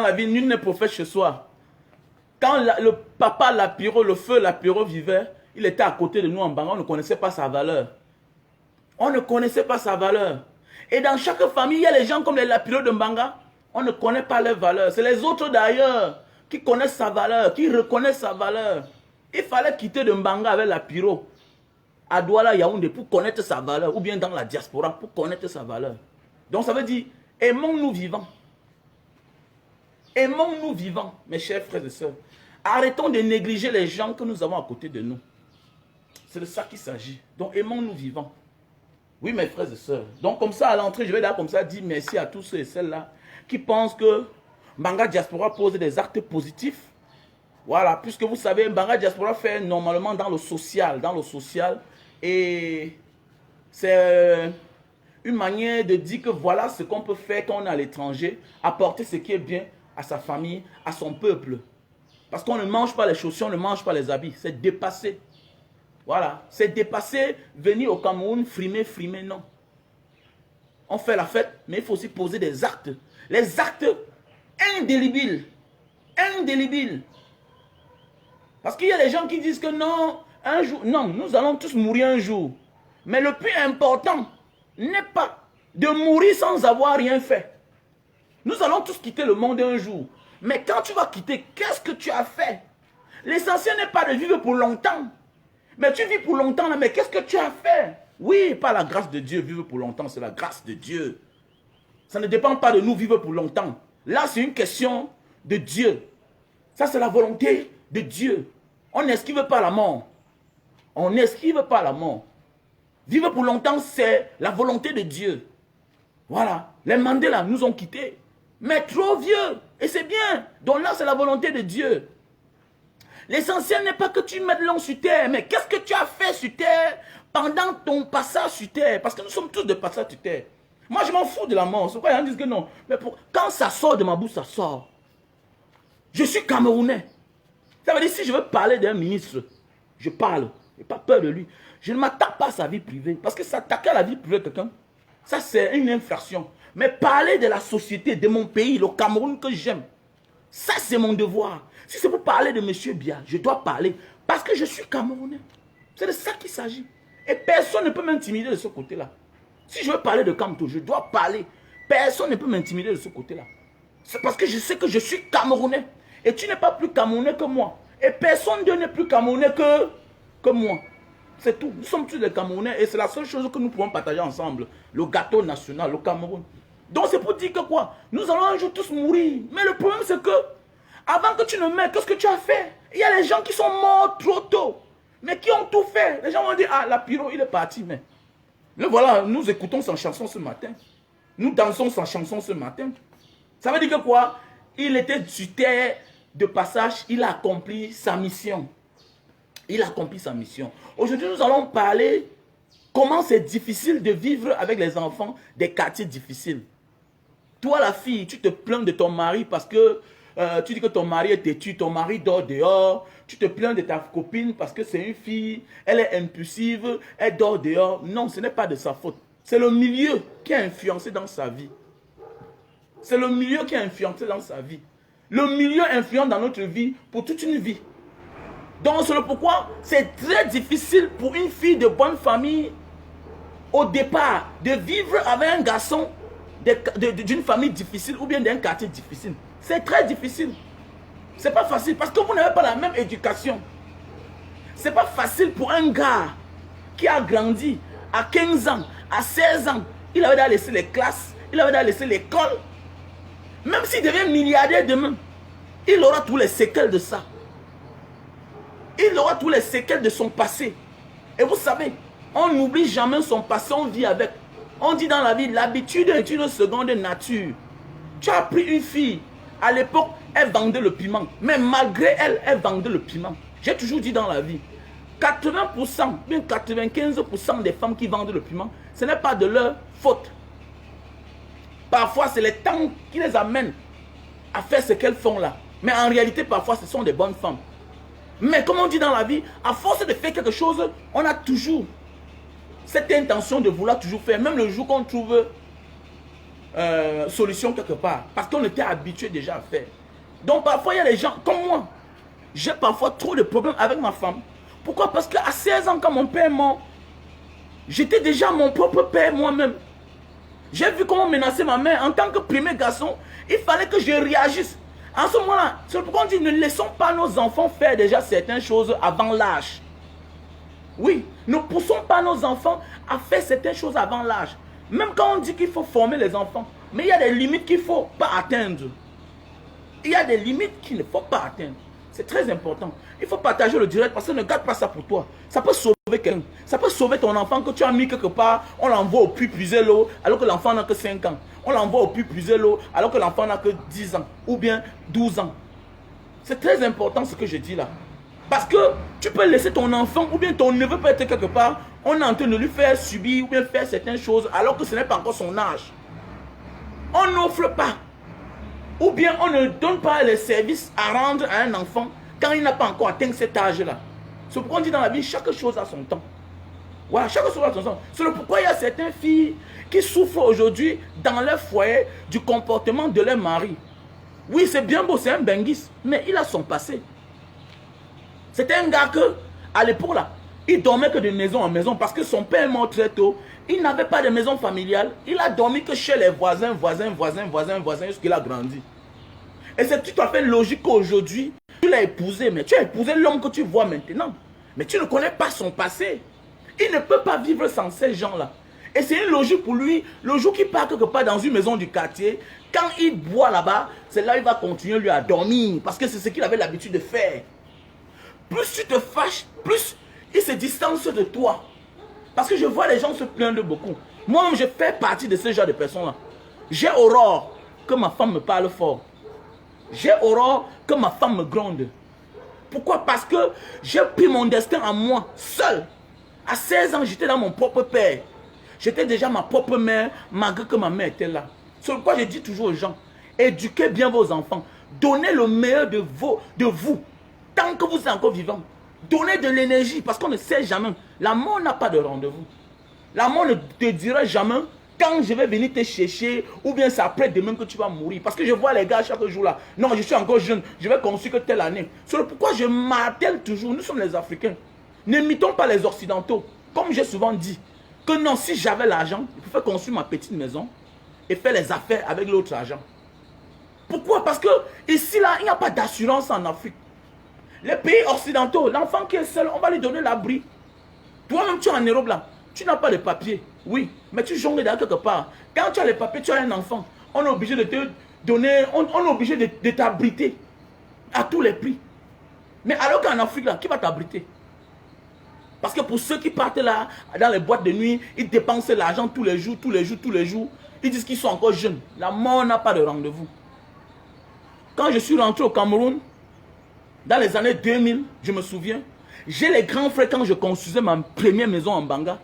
Dans la vie, nul n'est prophète chez soi. Quand le papa Lapiro, le feu Lapiro vivait, il était à côté de nous en Banga, on ne connaissait pas sa valeur. On ne connaissait pas sa valeur. Et dans chaque famille, il y a les gens comme les Lapiro de Mbanga, on ne connaît pas leur valeur. C'est les autres d'ailleurs qui connaissent sa valeur, qui reconnaissent sa valeur. Il fallait quitter de Mbanga avec Lapiro à Douala, Yaoundé pour connaître sa valeur, ou bien dans la diaspora pour connaître sa valeur. Donc ça veut dire, aimons-nous vivants. Aimons-nous vivants, mes chers frères et sœurs. Arrêtons de négliger les gens que nous avons à côté de nous. C'est de ça qu'il s'agit. Donc aimons-nous vivants. Oui, mes frères et sœurs. Donc comme ça, à l'entrée, je vais là comme ça dire merci à tous ceux et celles-là qui pensent que Mbanga Diaspora pose des actes positifs. Voilà, puisque vous savez, Mbanga Diaspora fait normalement dans le social. Et c'est une manière de dire que voilà ce qu'on peut faire quand on est à l'étranger, apporter ce qui est bien à sa famille, à son peuple. Parce qu'on ne mange pas les chaussures, on ne mange pas les habits. C'est dépassé. Voilà, c'est dépassé, venir au Cameroun, frimer, non. On fait la fête, mais il faut aussi poser des actes. Les actes indélébiles. Indélébiles. Parce qu'il y a des gens qui disent que non, un jour, non, nous allons tous mourir un jour. Mais le plus important n'est pas de mourir sans avoir rien fait. Nous allons tous quitter le monde un jour. Mais quand tu vas quitter, qu'est-ce que tu as fait? L'essentiel n'est pas de vivre pour longtemps. Mais tu vis pour longtemps, là, mais qu'est-ce que tu as fait? Oui, pas la grâce de Dieu, vivre pour longtemps, c'est la grâce de Dieu. Ça ne dépend pas de nous vivre pour longtemps. Là, c'est une question de Dieu. Ça, c'est la volonté de Dieu. On n'esquive pas la mort. On n'esquive pas la mort. Vivre pour longtemps, c'est la volonté de Dieu. Voilà. Les Mandela nous ont quittés. Mais trop vieux. Et c'est bien. Donc là, c'est la volonté de Dieu. L'essentiel n'est pas que tu mettes l'homme sur terre, mais qu'est-ce que tu as fait sur terre pendant ton passage sur terre? Parce que nous sommes tous de passage sur terre. Moi, je m'en fous de la mort. C'est pourquoi ils disent que non. Mais quand ça sort de ma bouche, ça sort. Je suis Camerounais. Ça veut dire si je veux parler d'un ministre, je parle. Je n'ai pas peur de lui. Je ne m'attaque pas à sa vie privée. Parce que s'attaquer à la vie privée de quelqu'un, ça c'est une infraction. Mais parler de la société, de mon pays, le Cameroun que j'aime, ça c'est mon devoir. Si c'est pour parler de M. Bia, je dois parler. Parce que je suis Camerounais. C'est de ça qu'il s'agit. Et personne ne peut m'intimider de ce côté-là. Si je veux parler de Kamto, je dois parler. Personne ne peut m'intimider de ce côté-là. C'est parce que je sais que je suis Camerounais. Et tu n'es pas plus Camerounais que moi. Et personne n'est plus Camerounais que moi. C'est tout. Nous sommes tous des Camerounais. Et c'est la seule chose que nous pouvons partager ensemble. Le gâteau national, le Cameroun. Donc c'est pour dire que quoi? Nous allons un jour tous mourir. Mais le problème c'est que, avant que tu ne meurs, qu'est-ce que tu as fait? Il y a les gens qui sont morts trop tôt. Mais qui ont tout fait. Les gens vont dire, ah, Lapiro, il est parti. Mais le voilà, nous écoutons sa chanson ce matin. Nous dansons sa chanson ce matin. Ça veut dire que quoi? Il était sur terre de passage, il a accompli sa mission. Il a accompli sa mission. Aujourd'hui, nous allons parler comment c'est difficile de vivre avec les enfants des quartiers difficiles. Toi, la fille, tu te plains de ton mari parce que tu dis que ton mari est têtu, ton mari dort dehors. Tu te plains de ta copine parce que c'est une fille, elle est impulsive, elle dort dehors. Non, ce n'est pas de sa faute. C'est le milieu qui a influencé dans sa vie. C'est le milieu qui a influencé dans sa vie. Le milieu influence dans notre vie pour toute une vie. Donc c'est le pourquoi c'est très difficile pour une fille de bonne famille au départ de vivre avec un garçon d'une famille difficile ou bien d'un quartier difficile. C'est très difficile. C'est pas facile parce que vous n'avez pas la même éducation. C'est pas facile pour un gars qui a grandi à 15 ans, à 16 ans. Il avait déjà laissé les classes, il avait déjà laissé l'école. Même s'il devient milliardaire demain, il aura tous les séquelles de ça. Il aura tous les séquelles de son passé. Et vous savez, on n'oublie jamais son passé, on vit avec. On dit dans la vie, l'habitude est une seconde nature. Tu as pris une fille, à l'époque, elle vendait le piment. Mais malgré elle, elle vendait le piment. J'ai toujours dit dans la vie, 80%, même 95% des femmes qui vendent le piment, ce n'est pas de leur faute. Parfois, c'est les temps qui les amènent à faire ce qu'elles font là. Mais en réalité, parfois, ce sont des bonnes femmes. Mais comme on dit dans la vie, à force de faire quelque chose, on a toujours cette intention de vouloir toujours faire. Même le jour qu'on trouve solution quelque part. Parce qu'on était habitué déjà à faire. Donc parfois, il y a des gens comme moi. J'ai parfois trop de problèmes avec ma femme. Pourquoi? Parce qu'à 16 ans, quand mon père est mort, j'étais déjà mon propre père moi-même. J'ai vu comment menacer ma mère. En tant que premier garçon, il fallait que je réagisse. En ce moment-là, c'est pourquoi on dit ne laissons pas nos enfants faire déjà certaines choses avant l'âge. Oui, ne poussons pas nos enfants à faire certaines choses avant l'âge. Même quand on dit qu'il faut former les enfants, mais il y a des limites qu'il ne faut pas atteindre. Il y a des limites qu'il ne faut pas atteindre. C'est très important. Il faut partager le direct parce que ne garde pas ça pour toi. Ça peut sauver quelqu'un. Ça peut sauver ton enfant que tu as mis quelque part. On l'envoie au puits puiser l'eau alors que l'enfant n'a que 5 ans. On l'envoie au puits puiser l'eau alors que l'enfant n'a que 10 ans ou bien 12 ans. C'est très important ce que je dis là. Parce que tu peux laisser ton enfant ou bien ton neveu peut être quelque part. On est en train de lui faire subir ou bien faire certaines choses alors que ce n'est pas encore son âge. On n'offre pas. Ou bien on ne donne pas les services à rendre à un enfant quand il n'a pas encore atteint cet âge-là. C'est pourquoi on dit dans la vie, chaque chose a son temps. Voilà, chaque chose a son temps. C'est pourquoi il y a certaines filles qui souffrent aujourd'hui dans leur foyer du comportement de leur mari. Oui, c'est bien beau, c'est un benguis, mais il a son passé. C'était un gars que, à l'époque là, il dormait que de maison en maison parce que son père est mort très tôt. Il n'avait pas de maison familiale. Il a dormi que chez les voisins, jusqu'il a grandi. Et c'est tout à fait logique qu'aujourd'hui, tu l'as épousé, mais tu as épousé l'homme que tu vois maintenant. Mais tu ne connais pas son passé. Il ne peut pas vivre sans ces gens-là. Et c'est une logique pour lui. Le jour qu'il part quelque part dans une maison du quartier, quand il boit là-bas, c'est là qu'il va continuer lui à dormir. Parce que c'est ce qu'il avait l'habitude de faire. Plus tu te fâches, plus il se distance de toi. Parce que je vois les gens se plaindre beaucoup. Moi-même, je fais partie de ce genre de personnes-là. J'ai horreur que ma femme me parle fort. J'ai horreur que ma femme me gronde. Pourquoi? Parce que j'ai pris mon destin en moi, seul. À 16 ans, j'étais dans mon propre père. J'étais déjà ma propre mère, malgré que ma mère était là. C'est pourquoi je dis toujours aux gens, éduquez bien vos enfants. Donnez le meilleur de vous. Tant que vous êtes encore vivant. Donnez de l'énergie, parce qu'on ne sait jamais. La mort n'a pas de rendez-vous. La mort ne te dira jamais quand je vais venir te chercher, ou bien c'est après demain que tu vas mourir. Parce que je vois les gars chaque jour là. Non, je suis encore jeune, je vais construire que telle année. C'est pourquoi je m'attelle toujours. Nous sommes les Africains. N'imitons pas les Occidentaux. Comme j'ai souvent dit, que non, si j'avais l'argent, je pouvais construire ma petite maison et faire les affaires avec l'autre argent. Pourquoi? Parce que ici là, il n'y a pas d'assurance en Afrique. Les pays occidentaux, l'enfant qui est seul, on va lui donner l'abri. Toi-même, tu es en Europe là, tu n'as pas de papier. Oui, mais tu jongles dans quelque part. Quand tu as les papiers, tu as un enfant. On est obligé de te donner, on est obligé de t'abriter à tous les prix. Mais alors qu'en Afrique là, qui va t'abriter? Parce que pour ceux qui partent là, dans les boîtes de nuit, ils dépensent l'argent tous les jours. Ils disent qu'ils sont encore jeunes. La mort n'a pas de rendez-vous. Quand je suis rentré au Cameroun, dans les années 2000, je me souviens, j'ai les grands frères quand je construisais ma première maison en Banga.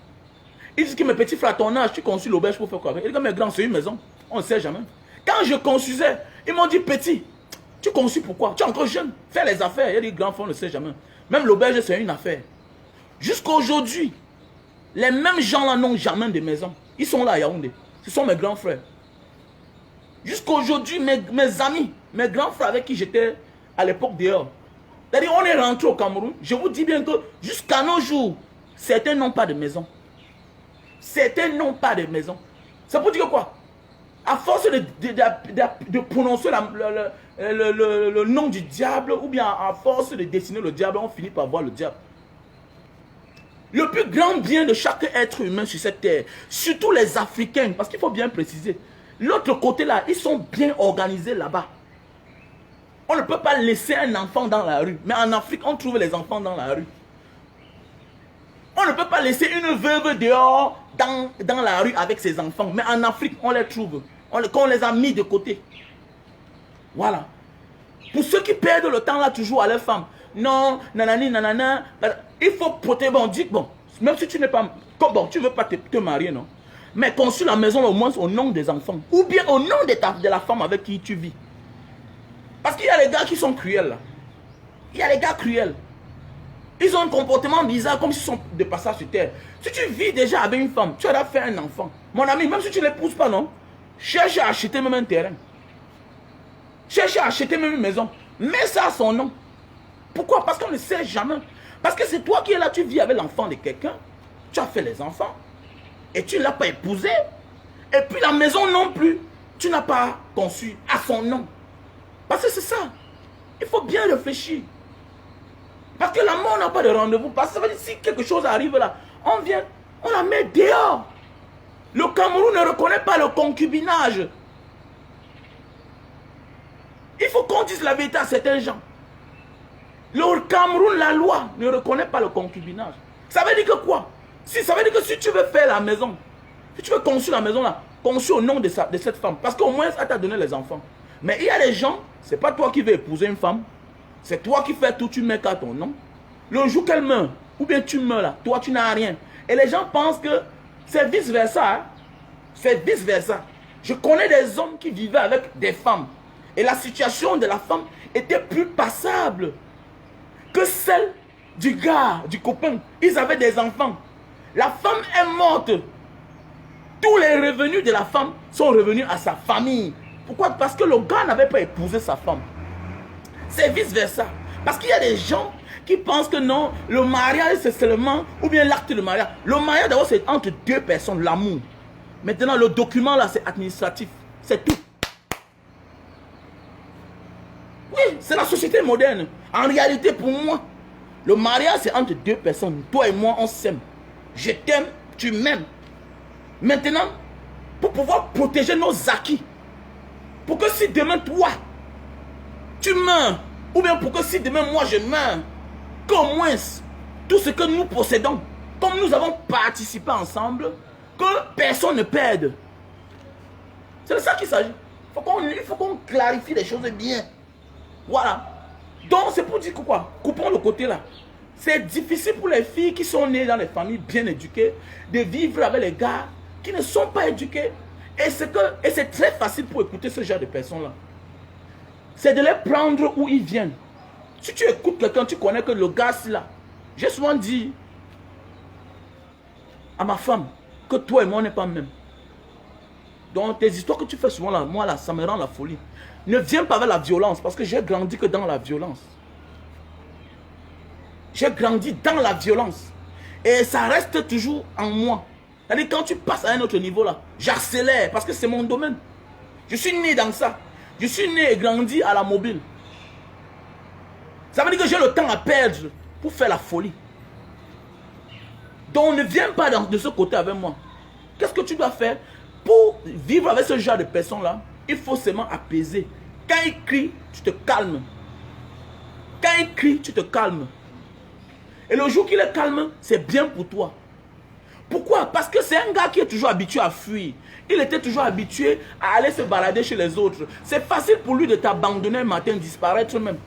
Ils disent que mes petits frères, à ton âge, tu construis l'auberge pour faire quoi avec? Ils disent que mes grands, c'est une maison. On ne sait jamais. Quand je construisais, ils m'ont dit, petit, tu construis pourquoi? Tu es encore jeune. Fais les affaires. Il y a des grands frères, on ne sait jamais. Même l'auberge, c'est une affaire. Jusqu'à aujourd'hui, les mêmes gens-là n'ont jamais de maison. Ils sont là à Yaoundé. Ce sont mes grands frères. Jusqu'à aujourd'hui, mes amis, mes grands frères avec qui j'étais à l'époque dehors. C'est-à-dire, on est rentré au Cameroun. Je vous dis bien que jusqu'à nos jours, certains n'ont pas de maison. Certains n'ont pas de maison. Ça veut dire quoi? À force de prononcer le nom du diable, ou bien à force de dessiner le diable, on finit par voir le diable. Le plus grand bien de chaque être humain sur cette terre, surtout les Africains, parce qu'il faut bien préciser, l'autre côté là, ils sont bien organisés là-bas. On ne peut pas laisser un enfant dans la rue. Mais en Afrique, on trouve les enfants dans la rue. On ne peut pas laisser une veuve dehors dans la rue avec ses enfants. Mais en Afrique, on les trouve. On les a mis de côté. Voilà. Pour ceux qui perdent le temps là toujours à leur femme. Non, nanani, nanana. Il faut protéger. Bon, dis, bon, même si tu n'es pas... Bon, tu ne veux pas te marier, non? Mais construis la maison au moins au nom des enfants. Ou bien au nom de la femme avec qui tu vis. Parce qu'il y a les gars qui sont cruels là. Il y a les gars cruels. Ils ont un comportement bizarre comme s'ils sont de passage sur terre. Si tu vis déjà avec une femme, tu as fait un enfant. Mon ami, même si tu ne l'épouses pas, non? Cherche à acheter même un terrain. Cherche à acheter même une maison. Mets ça à son nom. Pourquoi? Parce qu'on ne sait jamais. Parce que c'est toi qui es là, tu vis avec l'enfant de quelqu'un. Tu as fait les enfants. Et tu ne l'as pas épousé. Et puis la maison non plus. Tu n'as pas conçu à son nom. Parce que c'est ça. Il faut bien réfléchir. Parce que la mort n'a pas de rendez-vous. Parce que ça veut dire si quelque chose arrive là, on vient, on la met dehors. Le Cameroun ne reconnaît pas le concubinage. Il faut qu'on dise la vérité à certains gens. Le Cameroun, la loi ne reconnaît pas le concubinage. Ça veut dire que quoi? Si, ça veut dire que si tu veux faire la maison, si tu veux construire la maison là, construire au nom de cette femme. Parce qu'au moins, elle t'a donné les enfants. Mais il y a des gens, c'est pas toi qui veux épouser une femme. C'est toi qui fais tout, tu mets qu'à ton nom. Le jour qu'elle meurt, ou bien tu meurs là, toi tu n'as rien. Et les gens pensent que c'est vice versa. Hein? C'est vice versa. Je connais des hommes qui vivaient avec des femmes. Et la situation de la femme était plus passable que celle du gars, du copain. Ils avaient des enfants. La femme est morte. Tous les revenus de la femme sont revenus à sa famille. Pourquoi? Parce que le gars n'avait pas épousé sa femme. C'est vice versa. Parce qu'il y a des gens qui pensent que non, le mariage c'est seulement, ou bien l'acte de mariage. Le mariage d'abord c'est entre deux personnes, l'amour. Maintenant le document là c'est administratif. C'est tout. Oui, c'est la société moderne. En réalité pour moi, le mariage c'est entre deux personnes. Toi et moi on s'aime. Je t'aime, tu m'aimes. Maintenant, pour pouvoir protéger nos acquis, pour que si demain toi, tu meurs, ou bien pour que si demain moi je meurs, qu'au moins tout ce que nous possédons, comme nous avons participé ensemble, que personne ne perde. C'est de ça qu'il s'agit. Il faut qu'on clarifie les choses bien. Voilà. Donc c'est pour dire que quoi? Coupons le côté là. C'est difficile pour les filles qui sont nées dans les familles bien éduquées de vivre avec les gars qui ne sont pas éduqués. Et c'est très facile pour écouter ce genre de personnes-là. C'est de les prendre où ils viennent. Si tu écoutes quelqu'un, tu connais que le gars là. J'ai souvent dit à ma femme que toi et moi on n'est pas même. Donc tes histoires que tu fais souvent là, moi là, ça me rend la folie. Ne viens pas avec la violence parce que j'ai grandi que dans la violence. J'ai grandi dans la violence. Et ça reste toujours en moi. C'est-à-dire quand tu passes à un autre niveau là, j'accélère parce que c'est mon domaine. Je suis né dans ça. Je suis né et grandi à la mobile. Ça veut dire que j'ai le temps à perdre pour faire la folie. Donc ne viens pas de ce côté avec moi. Qu'est-ce que tu dois faire pour vivre avec ce genre de personnes là? Il faut seulement apaiser. Quand il crie, tu te calmes. Quand il crie, tu te calmes. Et le jour qu'il est calme, c'est bien pour toi. Pourquoi? Parce que c'est un gars qui est toujours habitué à fuir. Il était toujours habitué à aller se balader chez les autres. C'est facile pour lui de t'abandonner un matin, disparaître même.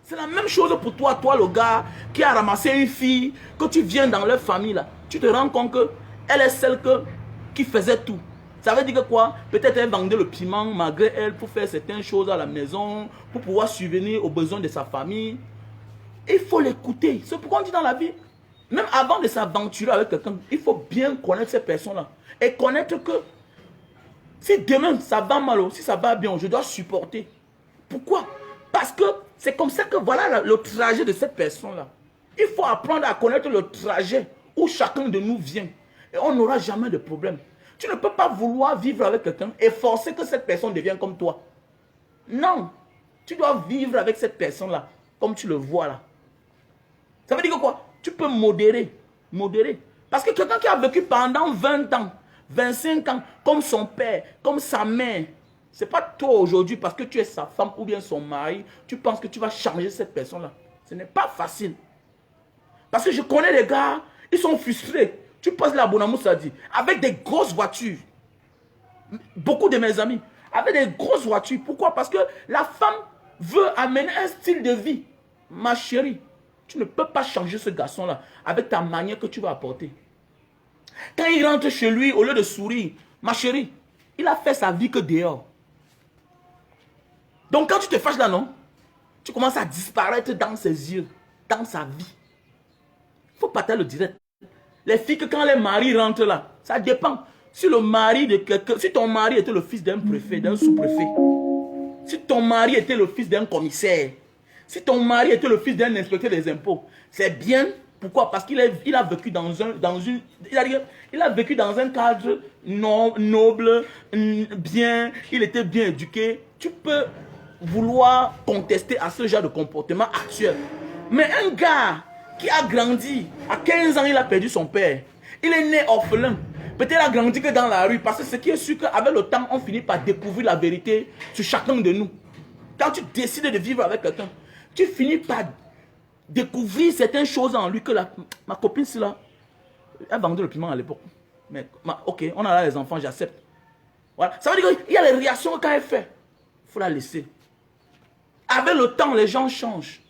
C'est la même chose pour toi, le gars qui a ramassé une fille, que tu viens dans leur famille là. Tu te rends compte qu'elle est celle qui faisait tout. Ça veut dire que quoi? Peut-être elle vendait le piment malgré elle pour faire certaines choses à la maison, pour pouvoir subvenir aux besoins de sa famille. Il faut l'écouter. C'est pourquoi on dit dans la vie, même avant de s'aventurer avec quelqu'un, il faut bien connaître ces personnes-là. Et connaître que si demain ça va mal, si ça va bien, je dois supporter. Pourquoi? Parce que c'est comme ça que voilà le trajet de cette personne-là. Il faut apprendre à connaître le trajet où chacun de nous vient. Et on n'aura jamais de problème. Tu ne peux pas vouloir vivre avec quelqu'un et forcer que cette personne devienne comme toi. Non. Tu dois vivre avec cette personne-là, comme tu le vois là. Ça veut dire que quoi? Tu peux modérer. Modérer. Parce que quelqu'un qui a vécu pendant 20 ans, 25 ans, comme son père, comme sa mère, ce n'est pas toi aujourd'hui parce que tu es sa femme ou bien son mari, tu penses que tu vas changer cette personne-là. Ce n'est pas facile. Parce que je connais les gars, ils sont frustrés. Tu passes la Bonamou Sadi avec des grosses voitures. Beaucoup de mes amis, avec des grosses voitures. Pourquoi? Parce que la femme veut amener un style de vie. Ma chérie, tu ne peux pas changer ce garçon-là avec ta manière que tu vas apporter. Quand il rentre chez lui, au lieu de sourire, ma chérie, il a fait sa vie que dehors. Donc quand tu te fâches là, non, tu commences à disparaître dans ses yeux, dans sa vie. Il faut partager le direct. Les filles que quand les maris rentrent là, ça dépend. Si le mari de quelqu'un, si ton mari était le fils d'un préfet, d'un sous-préfet, si ton mari était le fils d'un commissaire, si ton mari était le fils d'un inspecteur des impôts, c'est bien. Pourquoi? Parce qu'il a vécu il a vécu dans un cadre noble, bien, il était bien éduqué. Tu peux vouloir contester à ce genre de comportement actuel. Mais un gars qui a grandi, à 15 ans, il a perdu son père. Il est né orphelin. Peut-être il a grandi que dans la rue. Parce que ce qui est sûr qu'avec le temps, on finit par découvrir la vérité sur chacun de nous. Quand tu décides de vivre avec quelqu'un, tu finis par découvrir certaines choses en lui que ma copine, c'est là. Elle vendait le piment à l'époque. Mais ok, on a là les enfants, j'accepte. Voilà. Ça veut dire qu'il y a les réactions quand elle fait. Il faut la laisser. Avec le temps, les gens changent.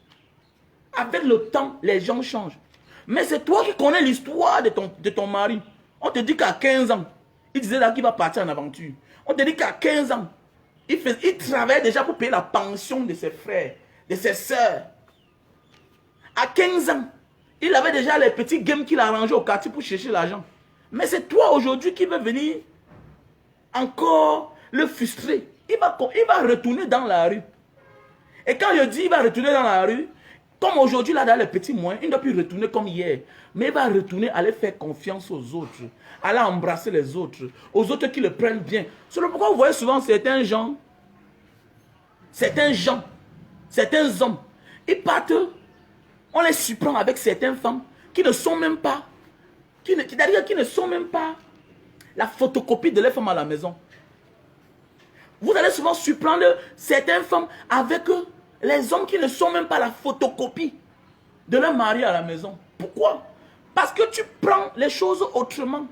Avec le temps, les gens changent. Mais c'est toi qui connais l'histoire de ton mari. On te dit qu'à 15 ans, il disait là qu'il va partir en aventure. On te dit qu'à 15 ans, il travaillait déjà pour payer la pension de ses frères, de ses soeurs. À 15 ans, il avait déjà les petits games qu'il a arrangés au quartier pour chercher l'argent. Mais c'est toi aujourd'hui qui veux venir encore le frustrer. Il va retourner dans la rue. Et quand je dis il va retourner dans la rue, comme aujourd'hui, là, dans les petits moyens, il ne doit plus retourner comme hier. Mais il va retourner, aller faire confiance aux autres, aller embrasser les autres, aux autres qui le prennent bien. C'est pourquoi vous voyez souvent certains hommes, ils partent, on les surprend avec certaines femmes qui ne sont même pas, qui ne sont même pas la photocopie de les femmes à la maison. Vous allez souvent surprendre certaines femmes avec les hommes qui ne sont même pas la photocopie de leur mari à la maison. Pourquoi? Parce que tu prends les choses autrement.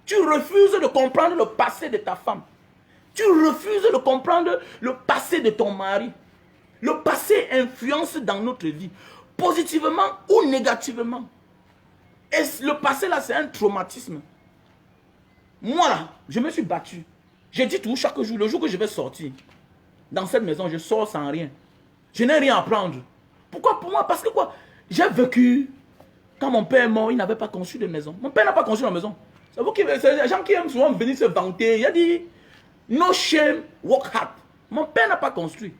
Tu refuses de comprendre le passé de ta femme. Tu refuses de comprendre le passé de ton mari. Le passé influence dans notre vie, positivement ou négativement. Et le passé là, c'est un traumatisme. Moi là, je me suis battu. J'ai dit tout chaque jour, le jour que je vais sortir dans cette maison, je sors sans rien. Je n'ai rien à prendre. Pourquoi pour moi? Parce que quoi? J'ai vécu. Quand mon père est mort, il n'avait pas construit de maison. Mon père n'a pas construit la maison. C'est les gens qui aiment souvent venir se vanter. Il a dit, no shame, work hard. Mon père n'a pas construit.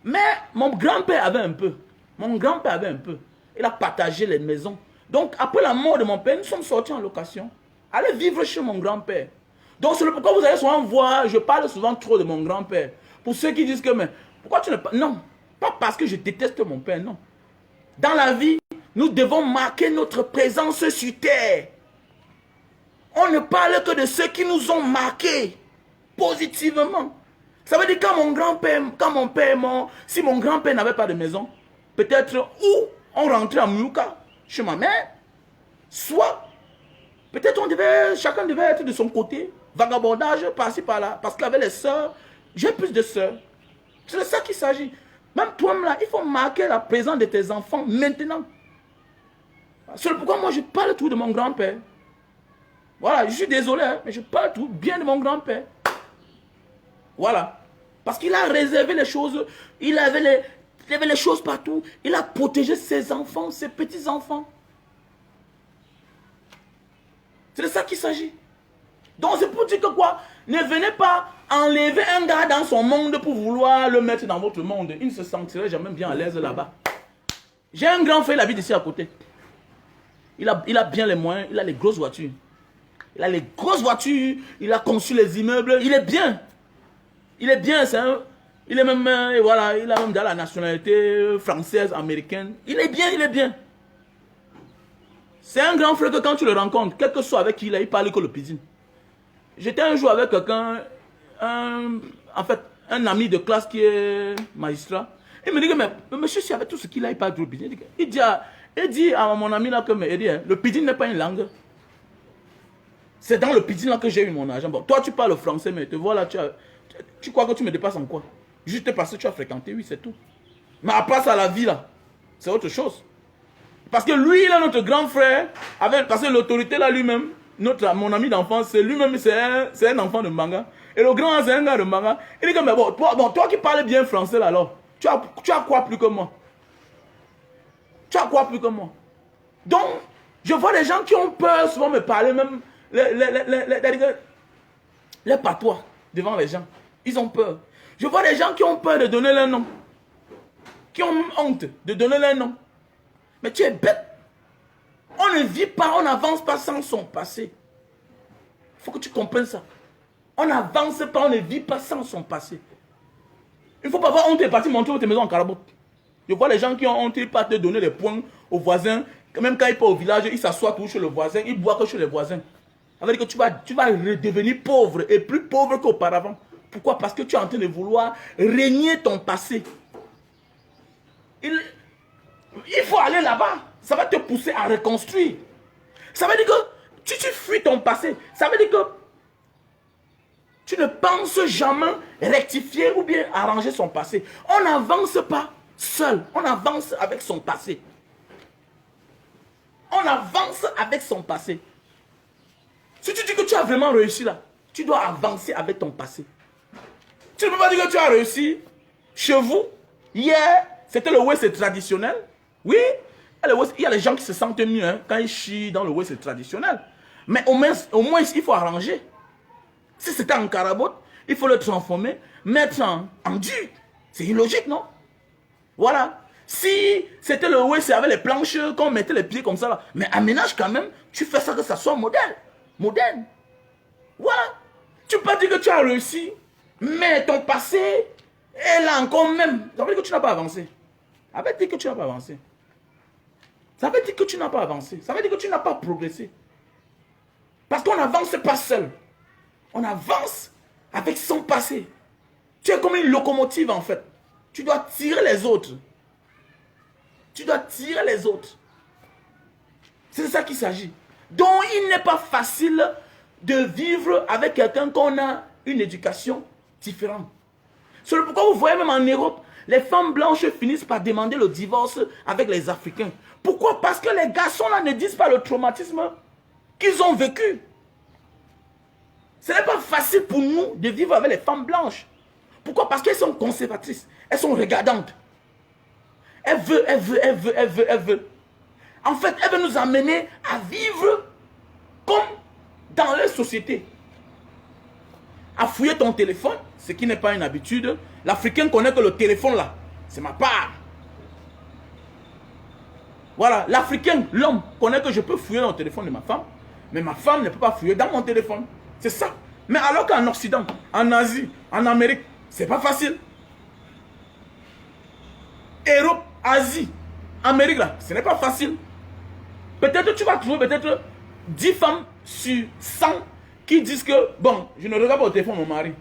Mais mon grand-père avait un peu. Mon grand-père avait un peu. Il a partagé les maisons. Donc après la mort de mon père, nous sommes sortis en location. Allez vivre chez mon grand-père. Donc c'est pourquoi vous allez souvent voir, je parle souvent trop de mon grand-père. Pour ceux qui disent que, mais pourquoi tu ne pas... Non, pas parce que je déteste mon père, non. Dans la vie, nous devons marquer notre présence sur terre. On ne parle que de ceux qui nous ont marqués positivement. Ça veut dire quand mon père est mort, si mon grand-père n'avait pas de maison, peut-être où on rentrait à Mouka, chez ma mère, soit peut-être chacun devait être de son côté, vagabondage par-ci par-là, parce qu'il avait les sœurs, j'ai plus de sœurs. C'est de ça qu'il s'agit. Même toi-même là, il faut marquer la présence de tes enfants maintenant. C'est pourquoi moi je parle tout de mon grand-père. Voilà, je suis désolé, hein, mais je parle tout bien de mon grand-père. Voilà. Parce qu'il a réservé les choses, il avait les choses partout, il a protégé ses enfants, ses petits-enfants. C'est de ça qu'il s'agit. Donc c'est pour dire que quoi? Ne venez pas enlever un gars dans son monde pour vouloir le mettre dans votre monde. Il ne se sentirait jamais bien à l'aise là-bas. J'ai un grand frère, il habite ici à côté. Il a bien les moyens, il a les grosses voitures. Il a les grosses voitures, il a conçu les immeubles, il est bien. Il est bien, il est même, voilà, il a même dans la nationalité française, américaine. Il est bien, il est bien. C'est un grand frère que quand tu le rencontres, quel que soit avec qui il parle que le pidgin. J'étais un jour avec quelqu'un, en fait, un ami de classe qui est magistrat. Il me dit que, mais monsieur, si avec tout ce qu'il a, il parle du pidgin. Il dit à mon ami là que, le pidgin n'est pas une langue. C'est dans le pidgin là que j'ai eu mon argent. Bon, toi, tu parles français, mais te voilà, tu crois que tu me dépasses en quoi? Juste parce que tu as fréquenté, oui, c'est tout. Mais à part ça, la vie là, c'est autre chose. Parce que lui, là, notre grand frère, parce que l'autorité là lui-même, mon ami d'enfance, c'est lui-même, c'est un enfant de Mbanga. Et le grand, c'est un gars de Mbanga. Il dit que, mais bon, toi qui parles bien français là, alors, tu as quoi plus que moi? Tu as quoi plus que moi? Donc, je vois des gens qui ont peur souvent me parler, même, les patois devant les gens. Ils ont peur. Je vois des gens qui ont peur de donner leur nom. Qui ont honte de donner leur nom. Mais tu es bête. On ne vit pas, on n'avance pas sans son passé. Il faut que tu comprennes ça. On n'avance pas, on ne vit pas sans son passé. Il ne faut pas avoir honte et partir montrer tes maisons en carabote. Je vois les gens qui ont honte, ils partent donner des points aux voisins. Même quand ils partent au village, ils s'assoient toujours chez le voisin, ils boivent que chez les voisins. Ça veut dire que tu vas redevenir pauvre et plus pauvre qu'auparavant. Pourquoi? Parce que tu es en train de vouloir régner ton passé. Il faut aller là-bas. Ça va te pousser à reconstruire. Ça veut dire que tu fuis ton passé. Ça veut dire que tu ne penses jamais rectifier ou bien arranger son passé. On n'avance pas seul. On avance avec son passé. On avance avec son passé. Si tu dis que tu as vraiment réussi là, tu dois avancer avec ton passé. Tu ne peux pas dire que tu as réussi chez vous. Hier, c'était le West traditionnel. Oui, il y a les gens qui se sentent mieux hein, quand ils chient dans le West traditionnel. Mais au moins, il faut arranger. Si c'était en carabote, il faut le transformer, mettre en dur. C'est illogique, non? Voilà. Si c'était le West avec les planches, qu'on mettait les pieds comme ça, là, mais aménage quand même, tu fais ça que ça soit moderne. Moderne. Voilà. Tu peux pas dire que tu as réussi, mais ton passé est là encore même. Ça veut dire que tu n'as pas avancé. Ça veut dire que tu n'as pas avancé. Ça veut dire que tu n'as pas avancé. Ça veut dire que tu n'as pas progressé. Parce qu'on n'avance pas seul. On avance avec son passé. Tu es comme une locomotive en fait. Tu dois tirer les autres. Tu dois tirer les autres. C'est de ça qu'il s'agit. Donc il n'est pas facile de vivre avec quelqu'un qu'on a une éducation différente. C'est pourquoi vous voyez même en Europe, les femmes blanches finissent par demander le divorce avec les Africains. Pourquoi? Parce que les garçons là ne disent pas le traumatisme qu'ils ont vécu. Ce n'est pas facile pour nous de vivre avec les femmes blanches. Pourquoi? Parce qu'elles sont conservatrices. Elles sont regardantes. Elles veulent. En fait, elles veulent nous amener à vivre comme dans leur société. À fouiller ton téléphone, ce qui n'est pas une habitude. L'Africain connaît que le téléphone là, c'est ma part. Voilà, l'Africain, l'homme, connaît que je peux fouiller dans le téléphone de ma femme, mais ma femme ne peut pas fouiller dans mon téléphone. C'est ça. Mais alors qu'en Occident, en Asie, en Amérique, c'est pas facile. Europe, Asie, Amérique là, ce n'est pas facile. Peut-être tu vas trouver peut-être 10 femmes sur 100 qui disent que, bon, je ne regarde pas au téléphone mon mari.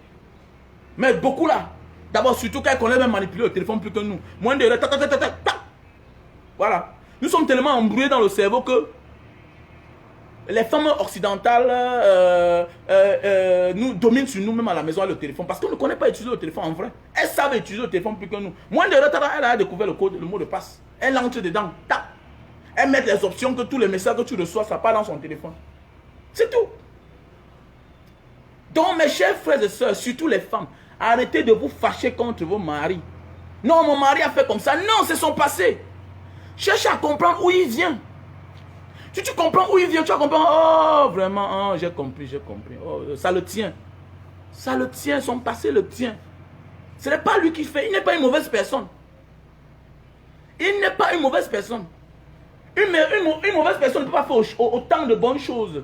Mais beaucoup là, d'abord surtout qu'elles connaissent même manipuler le téléphone plus que nous. Moins de... Voilà. Nous sommes tellement embrouillés dans le cerveau que les femmes occidentales nous dominent sur nous-mêmes à la maison avec le téléphone. Parce qu'on ne connaît pas utiliser le téléphone en vrai. Elles savent utiliser le téléphone plus que nous. Moins de retard, elle a découvert le code, le mot de passe. Elle entre dedans. Tac. Elle met les options que tous les messages que tu reçois, ça part dans son téléphone. C'est tout. Donc mes chers frères et sœurs, surtout les femmes, arrêtez de vous fâcher contre vos maris. Non, mon mari a fait comme ça. Non, c'est son passé. Cherche à comprendre où il vient. Si tu comprends où il vient, tu vas comprendre. Oh, vraiment, oh, j'ai compris, j'ai compris. Oh, ça le tient. Ça le tient, son passé le tient. Ce n'est pas lui qui fait. Il n'est pas une mauvaise personne. Il n'est pas une mauvaise personne. Une mauvaise personne ne peut pas faire autant de bonnes choses.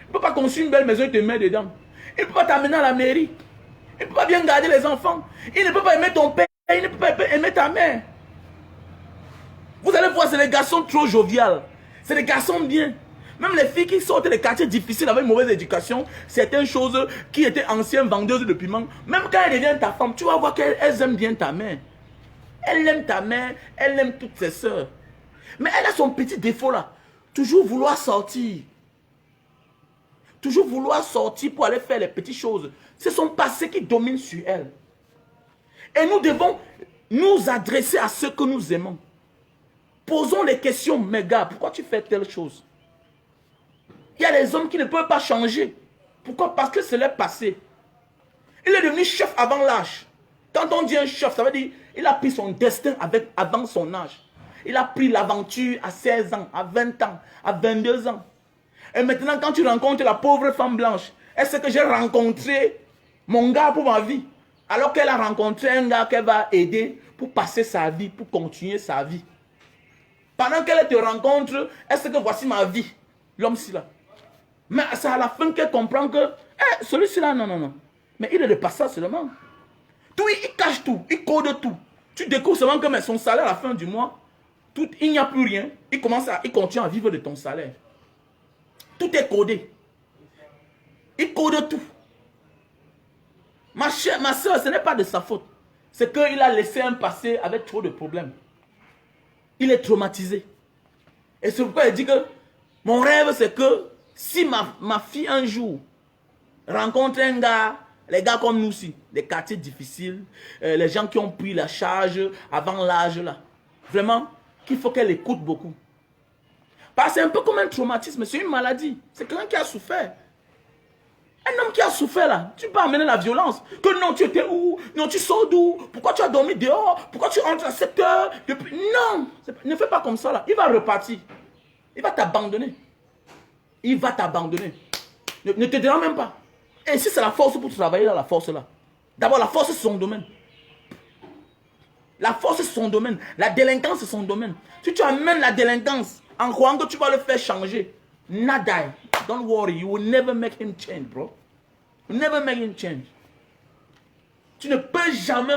Il ne peut pas construire une belle maison et te mettre dedans. Il ne peut pas t'amener à la mairie. Il ne peut pas bien garder les enfants. Il ne peut pas aimer ton père. Il ne peut pas aimer ta mère. Vous allez voir, c'est des garçons trop joviales. C'est des garçons bien. Même les filles qui sortent des quartiers difficiles avec une mauvaise éducation, certaines choses qui étaient anciennes vendeuses de piment, même quand elles deviennent ta femme, tu vas voir qu'elles aiment bien ta mère. Elle aime ta mère, elle aime toutes ses soeurs. Mais elle a son petit défaut là. Toujours vouloir sortir. Toujours vouloir sortir pour aller faire les petites choses. C'est son passé qui domine sur elle. Et nous devons nous adresser à ceux que nous aimons. Posons les questions, mes gars, pourquoi tu fais telle chose? Il y a des hommes qui ne peuvent pas changer. Pourquoi? Parce que c'est leur passé. Il est devenu chef avant l'âge. Quand on dit un chef, ça veut dire qu'il a pris son destin avant son âge. Il a pris l'aventure à 16 ans, à 20 ans, à 22 ans. Et maintenant, quand tu rencontres la pauvre femme blanche, Est-ce que j'ai rencontré mon gars pour ma vie? Alors qu'elle a rencontré un gars qu'elle va aider pour passer sa vie, pour continuer sa vie. Pendant qu'elle te rencontre, est-ce que voici ma vie? L'homme-ci là. Mais c'est à la fin qu'elle comprend que celui-ci là, non, non, non. Mais il est de passage seulement. Tout, il cache tout, il code tout. Tu découvres seulement que mais son salaire à la fin du mois, tout, il n'y a plus rien. Il continue à vivre de ton salaire. Tout est codé. Il code tout. Ma soeur, ce n'est pas de sa faute. C'est qu'il a laissé un passé avec trop de problèmes. Il est traumatisé. Et c'est pourquoi il dit que mon rêve, c'est que si ma fille un jour rencontre un gars, les gars comme nous aussi, les quartiers difficiles, les gens qui ont pris la charge avant l'âge là, vraiment, qu'il faut qu'elle écoute beaucoup. Parce que c'est un peu comme un traumatisme, c'est une maladie. C'est quelqu'un qui a souffert. Un homme qui a souffert là, tu peux amener la violence. Que non, tu étais où? Non, tu sors d'où? Pourquoi tu as dormi dehors? Pourquoi tu entres à 7 heures? Non, ne fais pas comme ça là. Il va repartir. Il va t'abandonner. Il va t'abandonner. Ne te dérange même pas. Et si c'est la force pour travailler dans la force là. D'abord, la force c'est son domaine. La force c'est son domaine. La délinquance c'est son domaine. Si tu amènes la délinquance en croyant que tu vas le faire changer, nada. Don't worry, you will never make him change, bro. You will never make him change. Tu ne peux jamais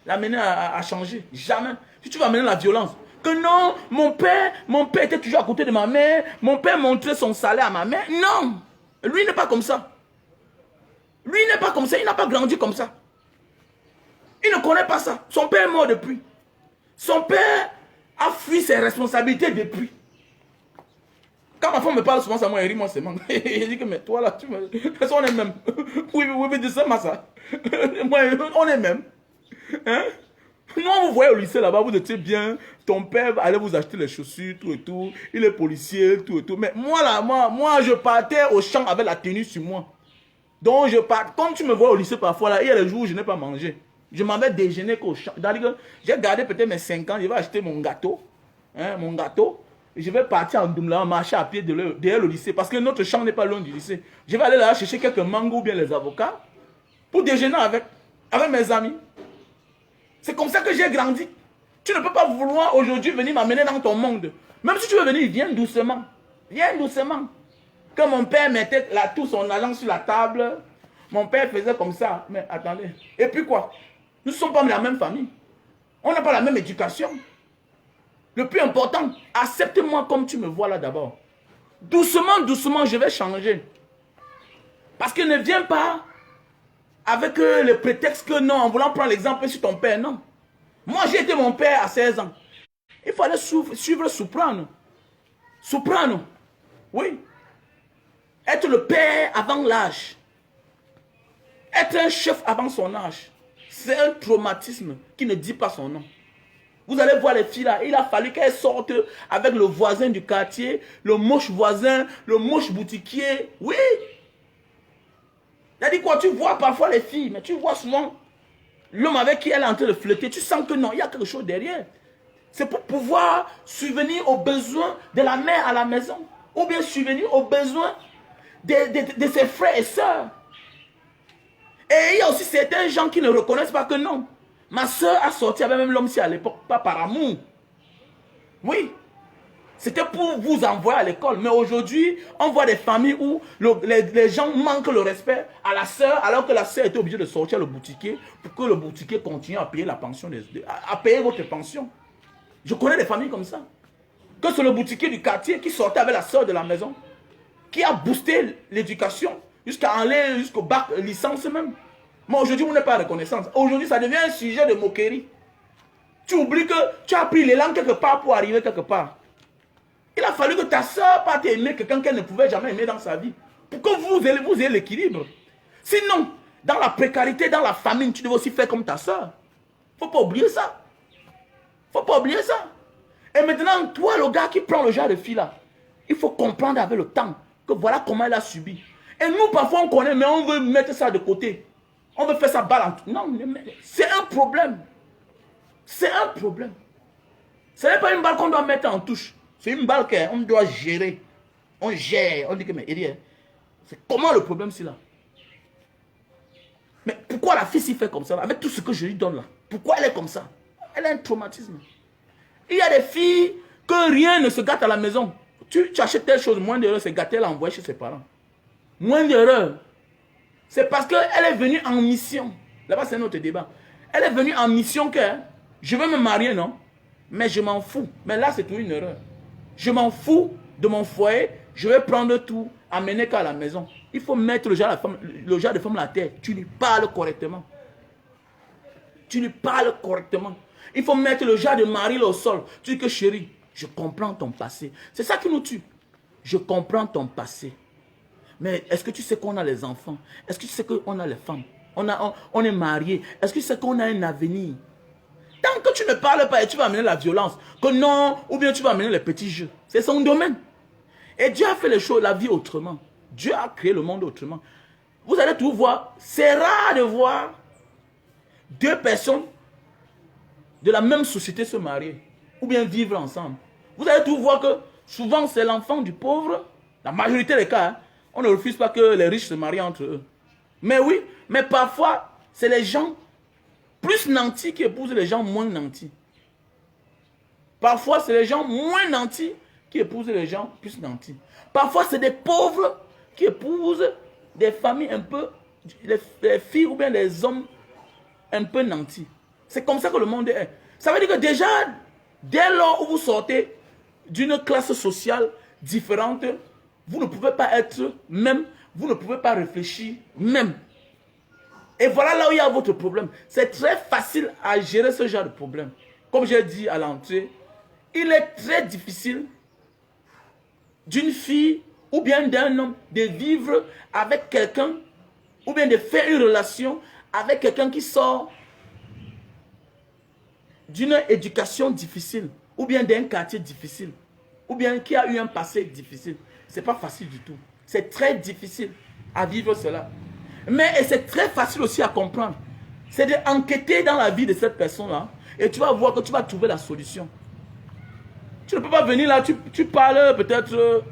l'amener à changer. Jamais. Si tu vas amener la violence. Que non, mon père était toujours à côté de ma mère. Mon père montrait son salaire à ma mère. Non. Lui n'est pas comme ça. Lui n'est pas comme ça. Il n'a pas grandi comme ça. Il ne connaît pas ça. Son père est mort depuis. Son père a fui ses responsabilités depuis. Quand ma femme me parle souvent, ça moi, elle rit, moi, c'est man. Il dit que, mais toi là, tu me. On est même. Oui, mais de ça, ça. Moi, on est même. Hein? Nous, vous voyez au lycée là-bas, vous étiez bien. Ton père allait vous acheter les chaussures, tout et tout. Il est policier, tout et tout. Mais moi là, moi, je partais au champ avec la tenue sur moi. Donc, je pars. Comme tu me vois au lycée parfois là, il y a les jours où je n'ai pas mangé. Je m'en vais déjeuner qu'au champ. J'ai gardé peut-être mes 5 ans, je vais acheter mon gâteau. Hein, mon gâteau. Je vais partir en Doumla, marcher à pied derrière le lycée. Parce que notre champ n'est pas loin du lycée. Je vais aller là chercher quelques mangos ou bien les avocats. Pour déjeuner avec mes amis. C'est comme ça que j'ai grandi. Tu ne peux pas vouloir aujourd'hui venir m'amener dans ton monde. Même si tu veux venir, viens doucement. Viens doucement. Quand mon père mettait tout son argent sur la table, mon père faisait comme ça. Mais attendez. Et puis quoi? Nous ne sommes pas de la même famille. On n'a pas la même éducation. Le plus important, accepte-moi comme tu me vois là d'abord. Doucement, doucement, je vais changer. Parce que ne viens pas avec le prétexte que non, en voulant prendre l'exemple sur ton père, non. Moi, j'ai été mon père à 16 ans. Il fallait suivre Soprano. Soprano, oui. Être le père avant l'âge. Être un chef avant son âge. C'est un traumatisme qui ne dit pas son nom. Vous allez voir les filles là, il a fallu qu'elles sortent avec le voisin du quartier, le moche voisin, le moche boutiquier. Oui. C'est-à-dire quoi, tu vois parfois les filles, mais tu vois souvent l'homme avec qui elle est en train de flirter. Tu sens que non, il y a quelque chose derrière. C'est pour pouvoir subvenir aux besoins de la mère à la maison. Ou bien subvenir aux besoins de ses frères et sœurs. Et il y a aussi certains gens qui ne reconnaissent pas que non. Ma soeur a sorti avec même l'homme-ci à l'époque, pas par amour. Oui. C'était pour vous envoyer à l'école. Mais aujourd'hui, on voit des familles où les gens manquent le respect à la soeur, alors que la soeur était obligée de sortir le boutiquier pour que le boutiquier continue à payer la pension, à payer votre pension. Je connais des familles comme ça. Que c'est le boutiquier du quartier qui sortait avec la soeur de la maison, qui a boosté l'éducation jusqu'à aller jusqu'au bac, licence même. Mais aujourd'hui, on n'est pas reconnaissance. Aujourd'hui, ça devient un sujet de moquerie. Tu oublies que tu as pris l'élan quelque part pour arriver quelque part. Il a fallu que ta soeur parte aimer quelqu'un qu'elle ne pouvait jamais aimer dans sa vie. Pour que vous ayez l'équilibre. Sinon, dans la précarité, dans la famine, tu devais aussi faire comme ta soeur. Il ne faut pas oublier ça. Il ne faut pas oublier ça. Et maintenant, toi, le gars qui prend le genre de fille là, il faut comprendre avec le temps que voilà comment elle a subi. Et nous, parfois, on connaît, mais on veut mettre ça de côté. On veut faire ça balle en tout. Non, c'est un problème. C'est un problème. Ce n'est pas une balle qu'on doit mettre en touche. C'est une balle qu'on doit gérer. On gère. On dit que, mais c'est comment le problème c'est là? pourquoi la fille s'y fait comme ça, là, avec tout ce que je lui donne là? Pourquoi elle est comme ça? Elle a un traumatisme. Il y a des filles que rien ne se gâte à la maison. Tu achètes telle chose, moins d'erreur, c'est gâter, elle l'envoie chez ses parents. Moins d'erreur. C'est parce qu'elle est venue en mission. Là-bas, c'est notre débat. Elle est venue en mission que je veux me marier, non? Mais je m'en fous. Mais là, c'est tout une erreur. Je m'en fous de mon foyer. Je vais prendre tout, amener qu'à la maison. Il faut mettre le genre de femme à la terre. Tu lui parles correctement. Tu lui parles correctement. Il faut mettre le genre de mari au sol. Tu dis que chérie, je comprends ton passé. C'est ça qui nous tue. Je comprends ton passé. Mais est-ce que tu sais qu'on a les enfants? Est-ce que tu sais qu'on a les femmes? On est mariés. Est-ce que tu sais qu'on a un avenir? Tant que tu ne parles pas et tu vas amener la violence, que non, ou bien tu vas amener les petits jeux. C'est son domaine. Et Dieu a fait les choses, la vie autrement. Dieu a créé le monde autrement. Vous allez tout voir. C'est rare de voir deux personnes de la même société se marier ou bien vivre ensemble. Vous allez tout voir que souvent c'est l'enfant du pauvre. La majorité des cas, hein, on ne refuse pas que les riches se marient entre eux. Mais oui, mais parfois c'est les gens plus nantis qui épousent les gens moins nantis. Parfois c'est les gens moins nantis qui épousent les gens plus nantis. Parfois c'est des pauvres qui épousent des familles un peu, les filles ou bien les hommes un peu nantis. C'est comme ça que le monde est. Ça veut dire que déjà, dès lors où vous sortez d'une classe sociale différente, vous ne pouvez pas être même, vous ne pouvez pas réfléchir même. Et voilà là où il y a votre problème. C'est très facile à gérer ce genre de problème. Comme j'ai dit à l'entrée, il est très difficile d'une fille ou bien d'un homme de vivre avec quelqu'un ou bien de faire une relation avec quelqu'un qui sort d'une éducation difficile, ou bien d'un quartier difficile, ou bien qui a eu un passé difficile. Ce n'est pas facile du tout. C'est très difficile à vivre cela. Mais c'est très facile aussi à comprendre. C'est d'enquêter dans la vie de cette personne-là, et tu vas voir que tu vas trouver la solution. Tu ne peux pas venir là, tu parles peut-être...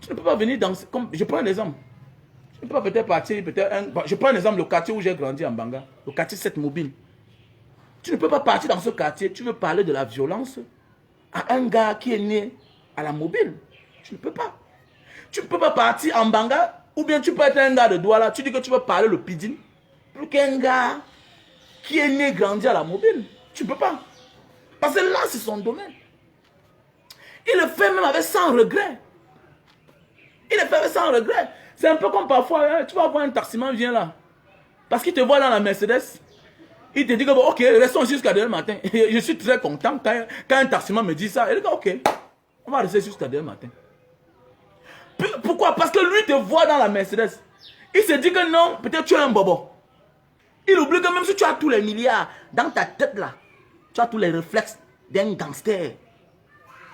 Tu ne peux pas venir dans... Comme, je prends un exemple. Tu ne peux pas peut-être partir, je prends un exemple, le quartier où j'ai grandi en Banga, le quartier 7 Mobile. Tu ne peux pas partir dans ce quartier, tu veux parler de la violence à un gars qui est né à la Mobile. Tu ne peux pas. Tu ne peux pas partir en Banga, ou bien tu peux être un gars de Douala, tu dis que tu veux parler le Pidine, plus qu'un gars qui est né, grandi à la Mobile. Tu ne peux pas. Parce que là, c'est son domaine. Il le fait même avec sans regret. Il le fait avec sans regret. C'est un peu comme parfois, hein, tu vas voir un taximan vient là. Parce qu'il te voit dans la Mercedes. Il te dit que, bon, ok, restons jusqu'à demain matin. Je suis très content quand un taximan me dit ça. Il dit, ok, on va rester jusqu'à demain matin. Pourquoi? Parce que lui te voit dans la Mercedes. Il se dit que non, peut-être tu es un bobo. Il oublie que même si tu as tous les milliards, dans ta tête là, tu as tous les réflexes d'un gangster.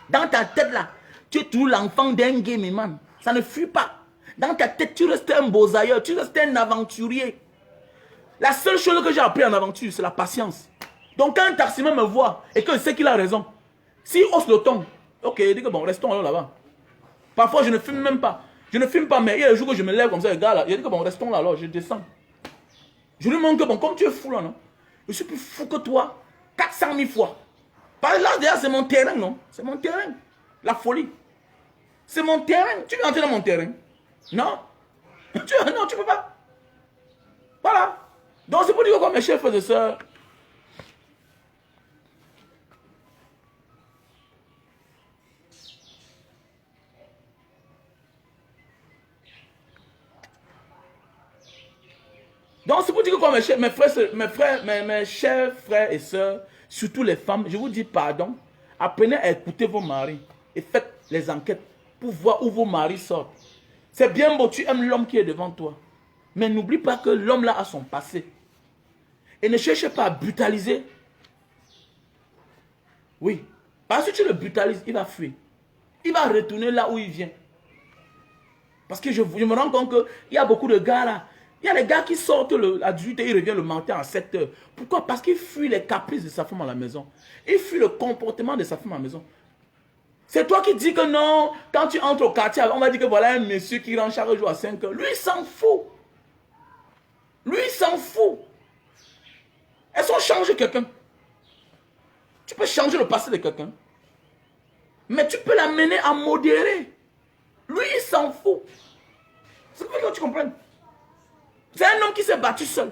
Dans ta tête là, tu es tout l'enfant d'un game man. Ça ne fuit pas. Dans ta tête, tu restes un beau-ailleurs, tu restes un aventurier. La seule chose que j'ai appris en aventure, c'est la patience. Donc quand un taximan me voit et que je sais qu'il a raison, s'il hausse le ton, ok, il dit que bon, restons alors là-bas. Parfois, je ne filme même pas. Je ne filme pas, mais il y a un jour que je me lève comme ça, le gars là, il dit que bon, restons là alors, je descends. Je lui montre que bon, comme tu es fou là, non? Je suis plus fou que toi, 400 000 fois. Par là, déjà, c'est mon terrain, non? C'est mon terrain. La folie. C'est mon terrain. Tu veux entrer dans mon terrain? Non? Non, tu peux pas. Voilà. Donc c'est pour dire que mes chers frères et sœurs, donc c'est pour dire que mes chers frères et sœurs, surtout les femmes, je vous dis pardon, apprenez à écouter vos maris et faites les enquêtes pour voir où vos maris sortent. C'est bien beau, tu aimes l'homme qui est devant toi, mais n'oublie pas que l'homme là a son passé. Et ne cherchez pas à brutaliser. Oui. Parce que tu le brutalises, il va fuir. Il va retourner là où il vient. Parce que je me rends compte qu'il y a beaucoup de gars là. Il y a des gars qui sortent à 18h et ils reviennent le matin à 7h. Pourquoi? Parce qu'il fuit les caprices de sa femme à la maison. Il fuit le comportement de sa femme à la maison. C'est toi qui dis que non, quand tu entres au quartier, on va dire que voilà un monsieur qui rentre chaque jour à 5h. Lui, il s'en fout. Lui, il s'en fout. Elles ont changé quelqu'un. Tu peux changer le passé de quelqu'un. Mais tu peux l'amener à modérer. Lui, il s'en fout. C'est ce que tu comprennes. C'est un homme qui s'est battu seul.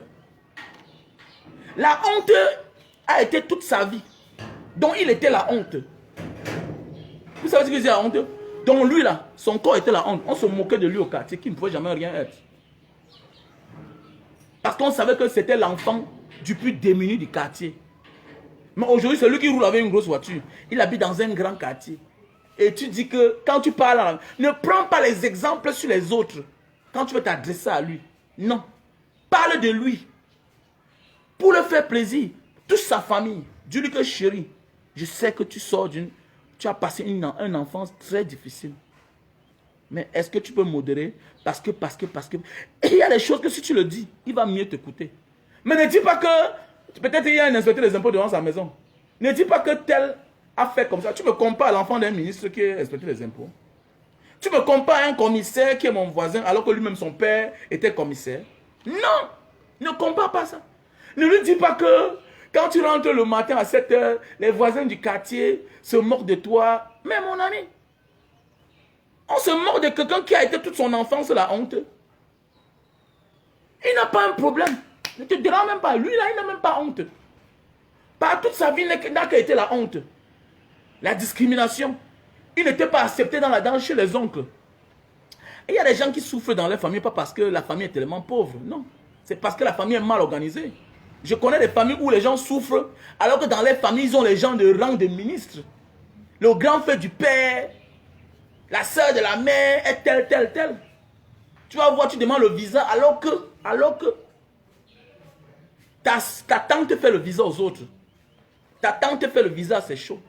La honte a été toute sa vie. Donc il était la honte. Vous savez ce que c'est la honte? Donc lui là, son corps était la honte. On se moquait de lui au quartier, qui ne pouvait jamais rien être. Parce qu'on savait que c'était l'enfant du plus démuni du quartier. Mais aujourd'hui, c'est lui qui roule avec une grosse voiture. Il habite dans un grand quartier. Et tu dis que quand tu parles, ne prends pas les exemples sur les autres. Quand tu veux t'adresser à lui. Non. Parle de lui. Pour le faire plaisir. Touche sa famille. Dis-lui que chérie, je sais que tu sors d'une... Tu as passé une enfance très difficile. Mais est-ce que tu peux modérer? Parce que... Et il y a des choses que si tu le dis, il va mieux t'écouter. Mais ne dis pas que... Peut-être il y a un inspecteur des impôts devant sa maison. Ne dis pas que tel a fait comme ça. Tu me compares à l'enfant d'un ministre qui est inspecteur des impôts. Tu me compares à un commissaire qui est mon voisin alors que lui-même son père était commissaire. Non! Ne compare pas ça. Ne lui dis pas que quand tu rentres le matin à 7 h, les voisins du quartier se moquent de toi. Mais mon ami, on se moque de quelqu'un qui a été toute son enfance la honte. Il n'a pas un problème. Ne te dérange même pas. Lui là, il n'a même pas honte. Par toute sa vie, il n'a qu'à été la honte. La discrimination. Il n'était pas accepté dans la danse chez les oncles. Et il y a des gens qui souffrent dans leur famille, pas parce que la famille est tellement pauvre. Non. C'est parce que la famille est mal organisée. Je connais des familles où les gens souffrent, alors que dans les familles, ils ont les gens de rang de ministre. Le grand frère du père, la soeur de la mère est tel. Tu vas voir, tu demandes le visa, alors que ta tante fait le visa aux autres. Ta tante fait le visa, c'est chaud.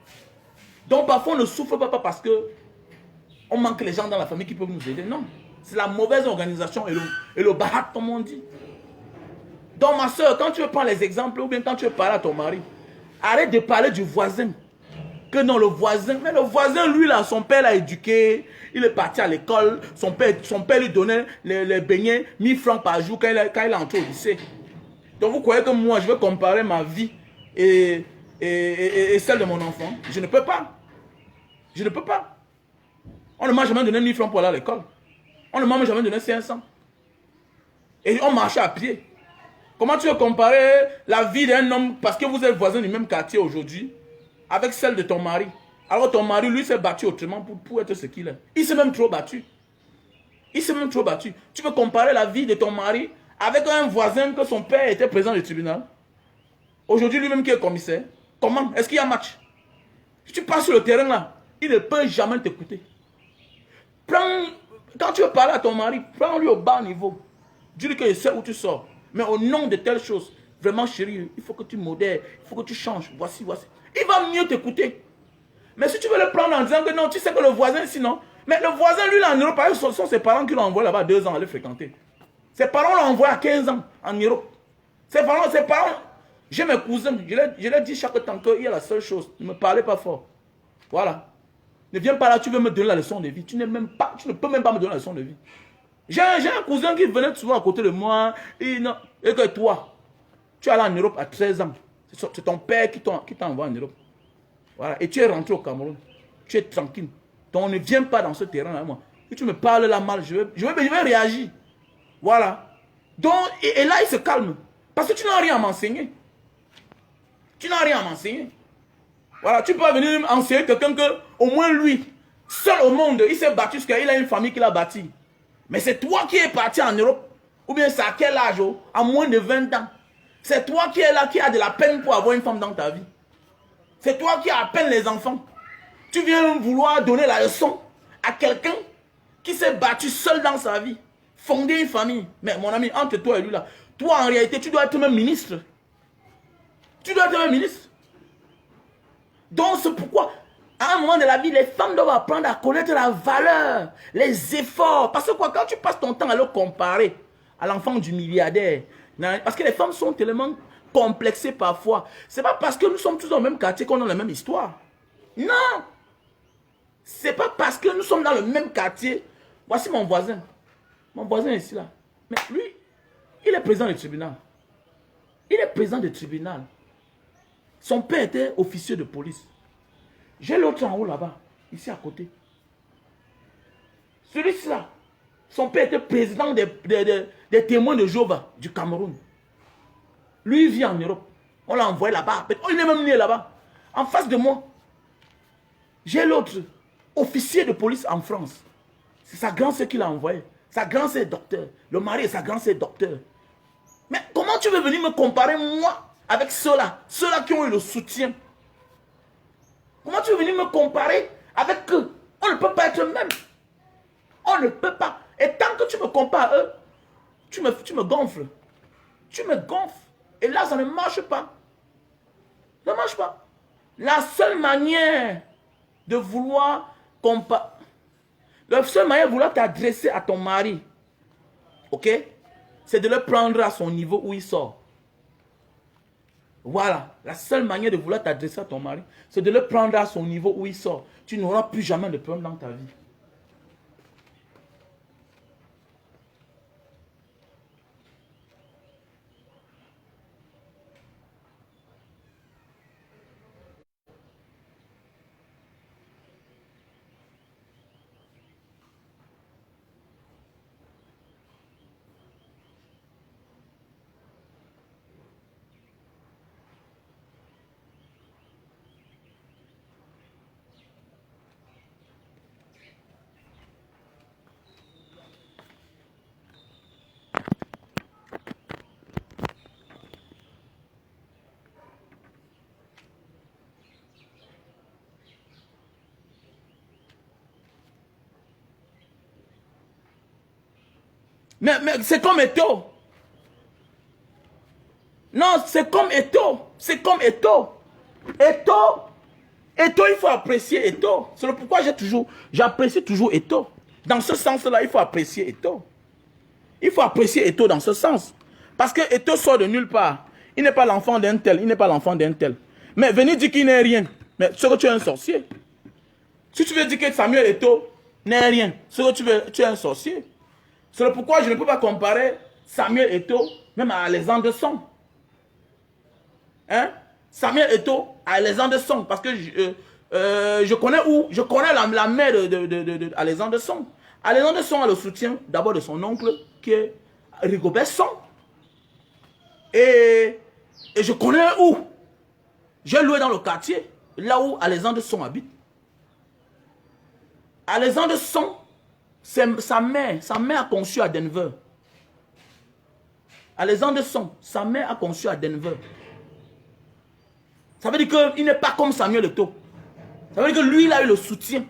Donc parfois, on ne souffre pas parce que on manque les gens dans la famille qui peuvent nous aider. Non. C'est la mauvaise organisation et le barat, comme on dit. Donc ma soeur, quand tu veux prendre les exemples ou bien quand tu veux parler à ton mari, arrête de parler du voisin. Que non, le voisin, mais le voisin, lui là, son père l'a éduqué, il est parti à l'école, son père lui donnait les beignets 1000 francs par jour quand il est entré au lycée. Donc vous croyez que moi, je vais comparer ma vie et celle de mon enfant? Je ne peux pas. Je ne peux pas. On ne m'a jamais donné 1000 francs pour aller à l'école. On ne m'a jamais donné 500. Et on marchait à pied. Comment tu veux comparer la vie d'un homme, parce que vous êtes voisins du même quartier aujourd'hui, avec celle de ton mari? Alors ton mari, lui, s'est battu autrement pour être ce qu'il est. Il s'est même trop battu. Il s'est même trop battu. Tu veux comparer la vie de ton mari avec un voisin que son père était président du tribunal? Aujourd'hui, lui-même qui est commissaire. Comment? Est-ce qu'il y a match? Si tu passes sur le terrain là, il ne peut jamais t'écouter. Quand tu veux parler à ton mari, prends-lui au bas niveau. Dis-lui que je sais où tu sors. Mais au nom de telle chose, vraiment chérie, il faut que tu modères, il faut que tu changes. Voici. Il va mieux t'écouter. Mais si tu veux le prendre en disant que non, tu sais que le voisin, sinon. Mais le voisin, lui, là, en Europe, ce sont ses parents qui l'ont envoyé là-bas 2 ans à aller fréquenter. Ses parents l'ont envoyé à 15 ans en Europe. Ses parents, j'ai mes cousins, je leur dis chaque temps qu'il y a la seule chose, ne me parlez pas fort. Voilà. Ne viens pas là, tu veux me donner la leçon de vie. Tu ne peux même pas me donner la leçon de vie. J'ai un cousin qui venait souvent à côté de moi, et que toi, tu es allé en Europe à 13 ans. C'est ton père qui t'a envoyé en Europe. Voilà. Et tu es rentré au Cameroun. Tu es tranquille. Donc ne viens pas dans ce terrain-là, moi. Si tu me parles là mal, je vais réagir. Voilà. Donc, et là, il se calme. Parce que tu n'as rien à m'enseigner. Tu n'as rien à m'enseigner. Voilà, tu peux venir enseigner quelqu'un que, au moins lui, seul au monde, il s'est battu parce qu'il a une famille qu'il a bâtie. Mais c'est toi qui es parti en Europe. Ou bien c'est à quel âge? À moins de 20 ans. C'est toi qui es là, qui a de la peine pour avoir une femme dans ta vie. C'est toi qui as à peine les enfants. Tu viens vouloir donner la leçon à quelqu'un qui s'est battu seul dans sa vie. Fonder une famille. Mais mon ami, entre toi et lui là, toi en réalité, tu dois être même ministre. Tu dois être même ministre. Donc c'est pourquoi, à un moment de la vie, les femmes doivent apprendre à connaître la valeur, les efforts. Parce que quoi, quand tu passes ton temps à le comparer à l'enfant du milliardaire, parce que les femmes sont tellement complexées parfois. C'est pas parce que nous sommes tous dans le même quartier qu'on a la même histoire. Non. C'est pas parce que nous sommes dans le même quartier. Voici mon voisin. Mon voisin est ici là. Mais lui, Il est président du tribunal. Il est président du tribunal. Son père était officier de police. J'ai l'autre en haut là-bas, ici à côté. Celui-là, son père était président des témoins de Jéhovah du Cameroun. Lui, il vit en Europe. On l'a envoyé là-bas. Il est même né là-bas. En face de moi, j'ai l'autre, officier de police en France. C'est sa grand-sœur qui l'a envoyé. Sa grand-sœur est docteur. Le mari et sa grand-sœur est docteur. Mais comment tu veux venir me comparer, moi, avec ceux-là? Ceux-là qui ont eu le soutien. Comment tu veux venir me comparer avec eux? On ne peut pas être même. On ne peut pas. Et tant que tu me compares à eux, tu me gonfles. Tu me gonfles. Et là, ça ne marche pas. Ça ne marche pas. La seule manière de vouloir comparer, la seule manière de vouloir t'adresser à ton mari, ok, c'est de le prendre à son niveau où il sort. Voilà. La seule manière de vouloir t'adresser à ton mari, c'est de le prendre à son niveau où il sort. Tu n'auras plus jamais de problème dans ta vie. Mais c'est comme Eto. Non, c'est comme Eto. C'est comme Eto. Eto, il faut apprécier Eto. C'est pourquoi j'apprécie toujours Eto. Dans ce sens-là, il faut apprécier Eto. Il faut apprécier Eto dans ce sens. Parce que Eto sort de nulle part. Il n'est pas l'enfant d'un tel. Il n'est pas l'enfant d'un tel. Mais venir dire qu'il n'est rien. Mais c'est que tu es un sorcier. Si tu veux dire que Samuel Eto n'est rien, c'est que tu es un sorcier. C'est pourquoi je ne peux pas comparer Samuel Eto même à Alexandre Song. Hein? Samuel Eto à Alexandre Song. Parce que je connais la mère d'Alexandre Song. Alexandre Song a le soutien d'abord de son oncle qui est Rigobert Song. Et je connais où. J'ai loué dans le quartier, là où Alexandre Song habite. Alexandre Song, sa mère a conçu à Denver. Alexandre Song, sa mère a conçu à Denver. Ça veut dire qu'il n'est pas comme Samuel Eto. Ça veut dire que lui, il a eu le soutien.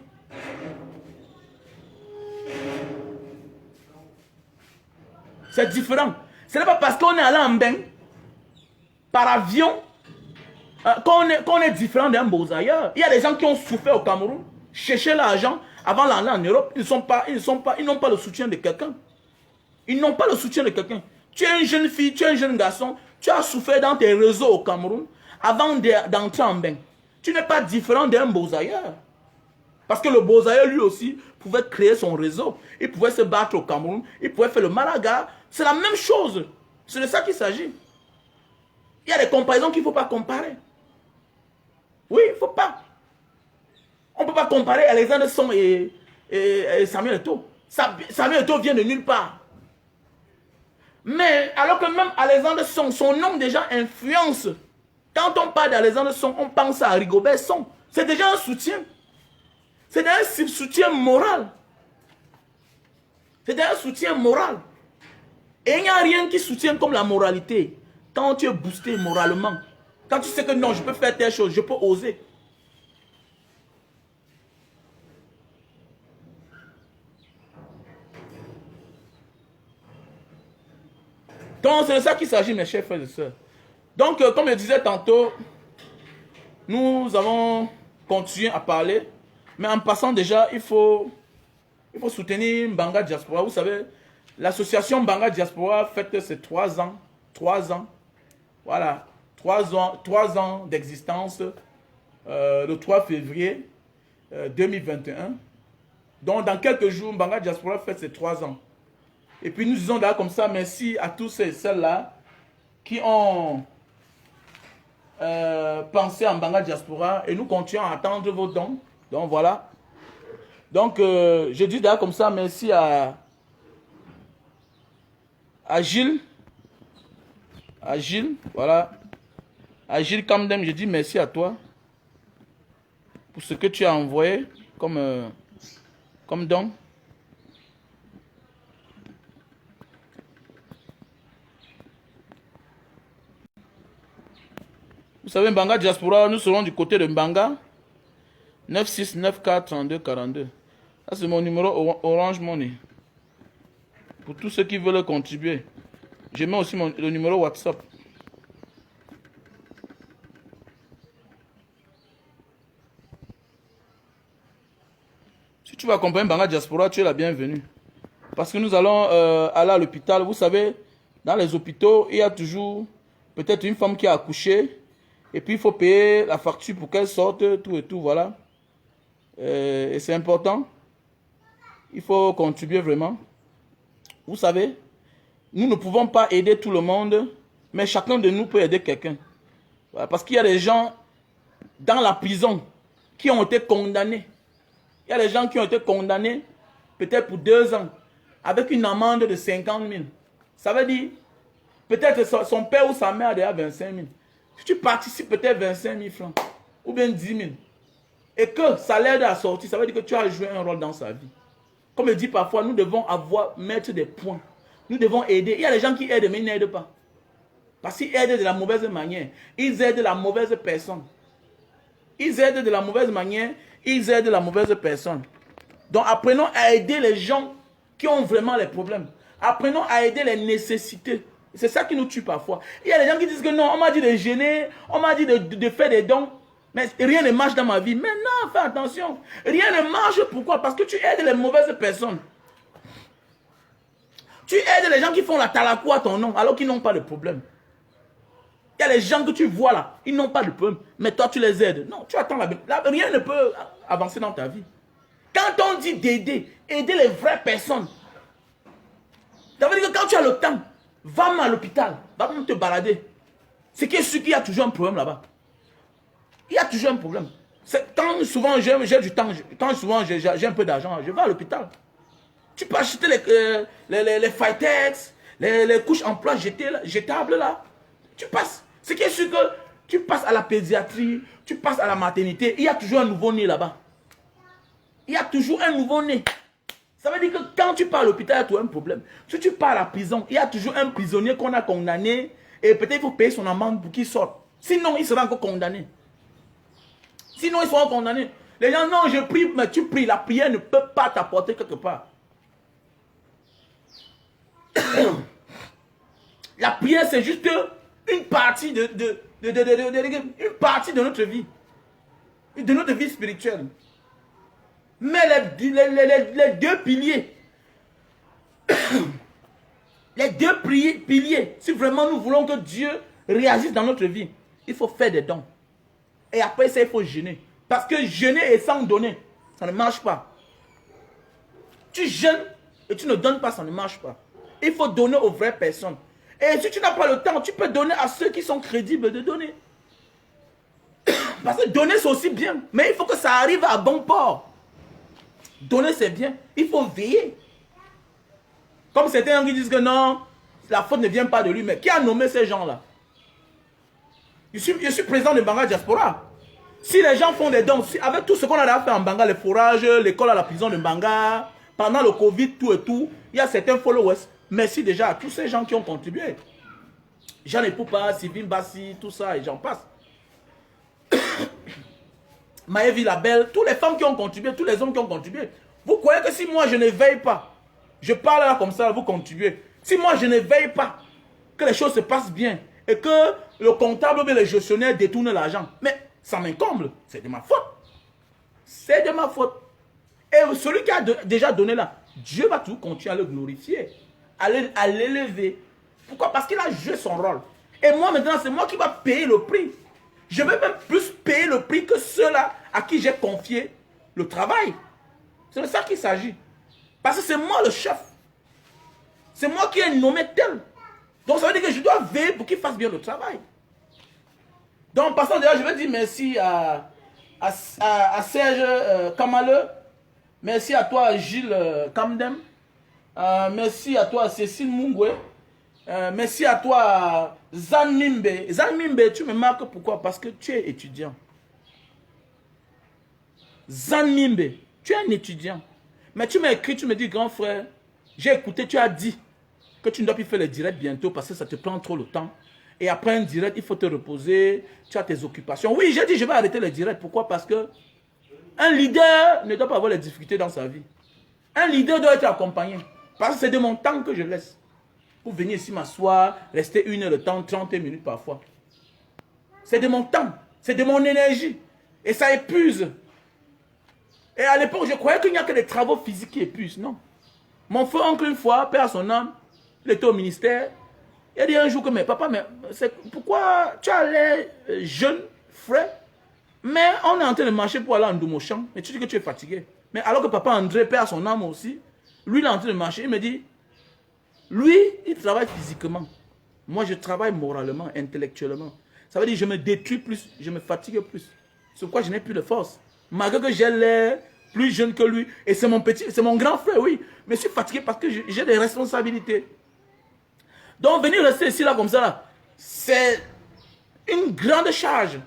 C'est différent. Ce n'est pas parce qu'on est allé en bain, par avion, qu'on est différent d'un beau ailleurs. Il y a des gens qui ont souffert au Cameroun, cherché l'argent avant d'aller en Europe. Ils n'ont pas le soutien de quelqu'un. Ils n'ont pas le soutien de quelqu'un. Tu es une jeune fille, tu es un jeune garçon, tu as souffert dans tes réseaux au Cameroun avant d'entrer en bain. Tu n'es pas différent d'un beau ailleurs. Parce que le Bozaïe, lui aussi, pouvait créer son réseau. Il pouvait se battre au Cameroun. Il pouvait faire le Malaga. C'est la même chose. C'est de ça qu'il s'agit. Il y a des comparaisons qu'il ne faut pas comparer. Oui, il ne faut pas. On ne peut pas comparer Alexandre Song et Samuel Eto. Samuel Eto vient de nulle part. Mais alors que même Alexandre Song, son nom déjà influence. Quand on parle d'Alexandre Song, on pense à Rigobert Song. C'est déjà un soutien. C'est un soutien moral. C'est un soutien moral. Et il n'y a rien qui soutient comme la moralité. Quand tu es boosté moralement. Quand tu sais que non, je peux faire telle chose, je peux oser. Donc c'est de ça qu'il s'agit, mes chers frères et sœurs. Donc comme je disais tantôt, nous allons continuer à parler. Mais en passant déjà, il faut soutenir Mbanga Diaspora. Vous savez, l'association Mbanga Diaspora fête ses 3 ans. 3 ans. Voilà. 3 ans d'existence. Le 3 février 2021. Donc dans quelques jours, Mbanga Diaspora fête ses 3 ans. Et puis nous disons d'ailleurs comme ça, merci à tous et celles-là qui ont pensé à Mbanga Diaspora. Et nous continuons à attendre vos dons. Donc voilà. Donc je dis d'ailleurs comme ça, merci à Gilles. À Gilles, voilà. À Gilles Kamdem, je dis merci à toi pour ce que tu as envoyé comme don. Vous savez, Mbanga Diaspora, nous serons du côté de Mbanga. 96943242. Ça, c'est mon numéro Orange Money. Pour tous ceux qui veulent contribuer. Je mets aussi le numéro WhatsApp. Si tu vas accompagner Mbanga Diaspora, tu es la bienvenue. Parce que nous allons aller à l'hôpital. Vous savez, dans les hôpitaux, il y a toujours peut-être une femme qui a accouché. Et puis, il faut payer la facture pour qu'elle sorte, tout et tout, voilà. Et c'est important. Il faut contribuer vraiment. Vous savez, nous ne pouvons pas aider tout le monde, mais chacun de nous peut aider quelqu'un. Voilà, parce qu'il y a des gens dans la prison qui ont été condamnés. Il y a des gens qui ont été condamnés peut-être pour 2 ans, avec une amende de 50 000. Ça veut dire, peut-être son père ou sa mère a déjà 25 000. Si tu participes peut-être 25 000 francs, ou bien 10 000, et que ça l'aide à sortir, ça veut dire que tu as joué un rôle dans sa vie. Comme je dis parfois, nous devons mettre des points. Nous devons aider. Il y a des gens qui aident, mais ils n'aident pas. Parce qu'ils aident de la mauvaise manière. Ils aident la mauvaise personne. Ils aident de la mauvaise manière. Ils aident la mauvaise personne. Donc apprenons à aider les gens qui ont vraiment les problèmes. Apprenons à aider les nécessités. C'est ça qui nous tue parfois. Il y a des gens qui disent que non, on m'a dit de gêner, on m'a dit de faire des dons. Mais rien ne marche dans ma vie. Mais non, fais attention. Rien ne marche. Pourquoi? Parce que tu aides les mauvaises personnes. Tu aides les gens qui font la talakou à ton nom alors qu'ils n'ont pas de problème. Il y a les gens que tu vois là, ils n'ont pas de problème. Mais toi, tu les aides. Non, tu attends rien ne peut avancer dans ta vie. Quand on dit d'aider, aider les vraies personnes. Ça veut dire que quand tu as le temps, va à l'hôpital, va te balader. C'est qui est sûr qu'il y a toujours un problème là-bas. Il y a toujours un problème. Quand souvent j'ai du temps, quand souvent j'ai un peu d'argent, je vais à l'hôpital. Tu peux acheter les Fightex, les couches en plâtre jetables là. Tu passes. Ce qui est sûr que tu passes à la pédiatrie, tu passes à la maternité, il y a toujours un nouveau-né là-bas. Il y a toujours un nouveau-né. Ça veut dire que quand tu pars à l'hôpital, il y a toujours un problème. Si tu pars à la prison, il y a toujours un prisonnier qu'on a condamné et peut-être il faut payer son amende pour qu'il sorte. Sinon, il sera encore condamné. Sinon, ils seront condamnés. Les gens, non, je prie, mais tu pries. La prière ne peut pas t'apporter quelque part. La prière, c'est juste une partie une partie de notre vie. De notre vie spirituelle. Mais les deux piliers, les deux piliers, si vraiment nous voulons que Dieu réagisse dans notre vie, il faut faire des dons. Et après ça, il faut jeûner. Parce que jeûner et sans donner, ça ne marche pas. Tu jeûnes et tu ne donnes pas, ça ne marche pas. Il faut donner aux vraies personnes. Et si tu n'as pas le temps, tu peux donner à ceux qui sont crédibles de donner. Parce que donner, c'est aussi bien. Mais il faut que ça arrive à bon port. Donner, c'est bien. Il faut veiller. Comme certains qui disent que non, la faute ne vient pas de lui. Mais qui a nommé ces gens-là? Je suis président de Mbanga Diaspora. Si les gens font des dons, avec tout ce qu'on a fait en Mbanga, les forages, l'école à la prison de Mbanga, pendant le Covid, tout et tout, il y a certains followers. Merci déjà à tous ces gens qui ont contribué. Jean Epoupa, Sylvine Bassi, tout ça, et j'en passe. Maëvi Labelle, toutes les femmes qui ont contribué, tous les hommes qui ont contribué. Vous croyez que si moi je ne veille pas, je parle là comme ça, vous contribuez. Si moi je ne veille pas, que les choses se passent bien, et que le comptable ou le gestionnaire détourne l'argent, mais ça m'incombe, c'est de ma faute. C'est de ma faute. Et celui qui a déjà donné là, Dieu va toujours continuer à le glorifier, à l'élever. Pourquoi? Parce qu'il a joué son rôle. Et moi maintenant, c'est moi qui va payer le prix. Je vais même plus payer le prix que ceux-là à qui j'ai confié le travail. C'est de ça qu'il s'agit. Parce que c'est moi le chef. C'est moi qui ai nommé tel. Donc ça veut dire que je dois veiller pour qu'il fasse bien le travail. Donc en passant d'ailleurs, je vais dire merci à Serge Kamaleu. Merci à toi Gilles Kamdem. Merci à toi Cécile Mungwe. Merci à toi Zan Mimbe. Zan Mimbe, tu me marques pourquoi? Parce que tu es étudiant. Zan Mimbe, tu es un étudiant. Mais tu m'as écrit, tu me dis, grand frère, j'ai écouté, tu as dit que tu ne dois plus faire les directs bientôt parce que ça te prend trop le temps. Et après un direct, il faut te reposer, tu as tes occupations. Oui, j'ai dit, je vais arrêter les directs. Pourquoi? Parce que un leader ne doit pas avoir les difficultés dans sa vie. Un leader doit être accompagné. Parce que c'est de mon temps que je laisse. Pour venir ici m'asseoir, rester 1 heure de temps, 30 minutes parfois. C'est de mon temps, c'est de mon énergie. Et ça épuise. Et à l'époque, je croyais qu'il n'y a que des travaux physiques qui épuisent. Non. Mon frère, oncle, une fois, perd son âme, il était au ministère. Il a dit un jour que, mais papa, mais pourquoi tu as l'air jeune, frais, mais on est en train de marcher pour aller en Doumochamp, mais tu dis que tu es fatigué. Mais alors que papa André perd son âme aussi, lui, il est en train de marcher, il me dit, lui, il travaille physiquement. Moi, je travaille moralement, intellectuellement. Ça veut dire que je me détruis plus, je me fatigue plus. C'est pourquoi je n'ai plus de force. Malgré que j'ai l'air plus jeune que lui. Et c'est mon petit, c'est mon grand frère, oui. Mais je suis fatigué parce que j'ai des responsabilités. Donc, venir rester ici, là, comme ça, là, c'est une grande charge.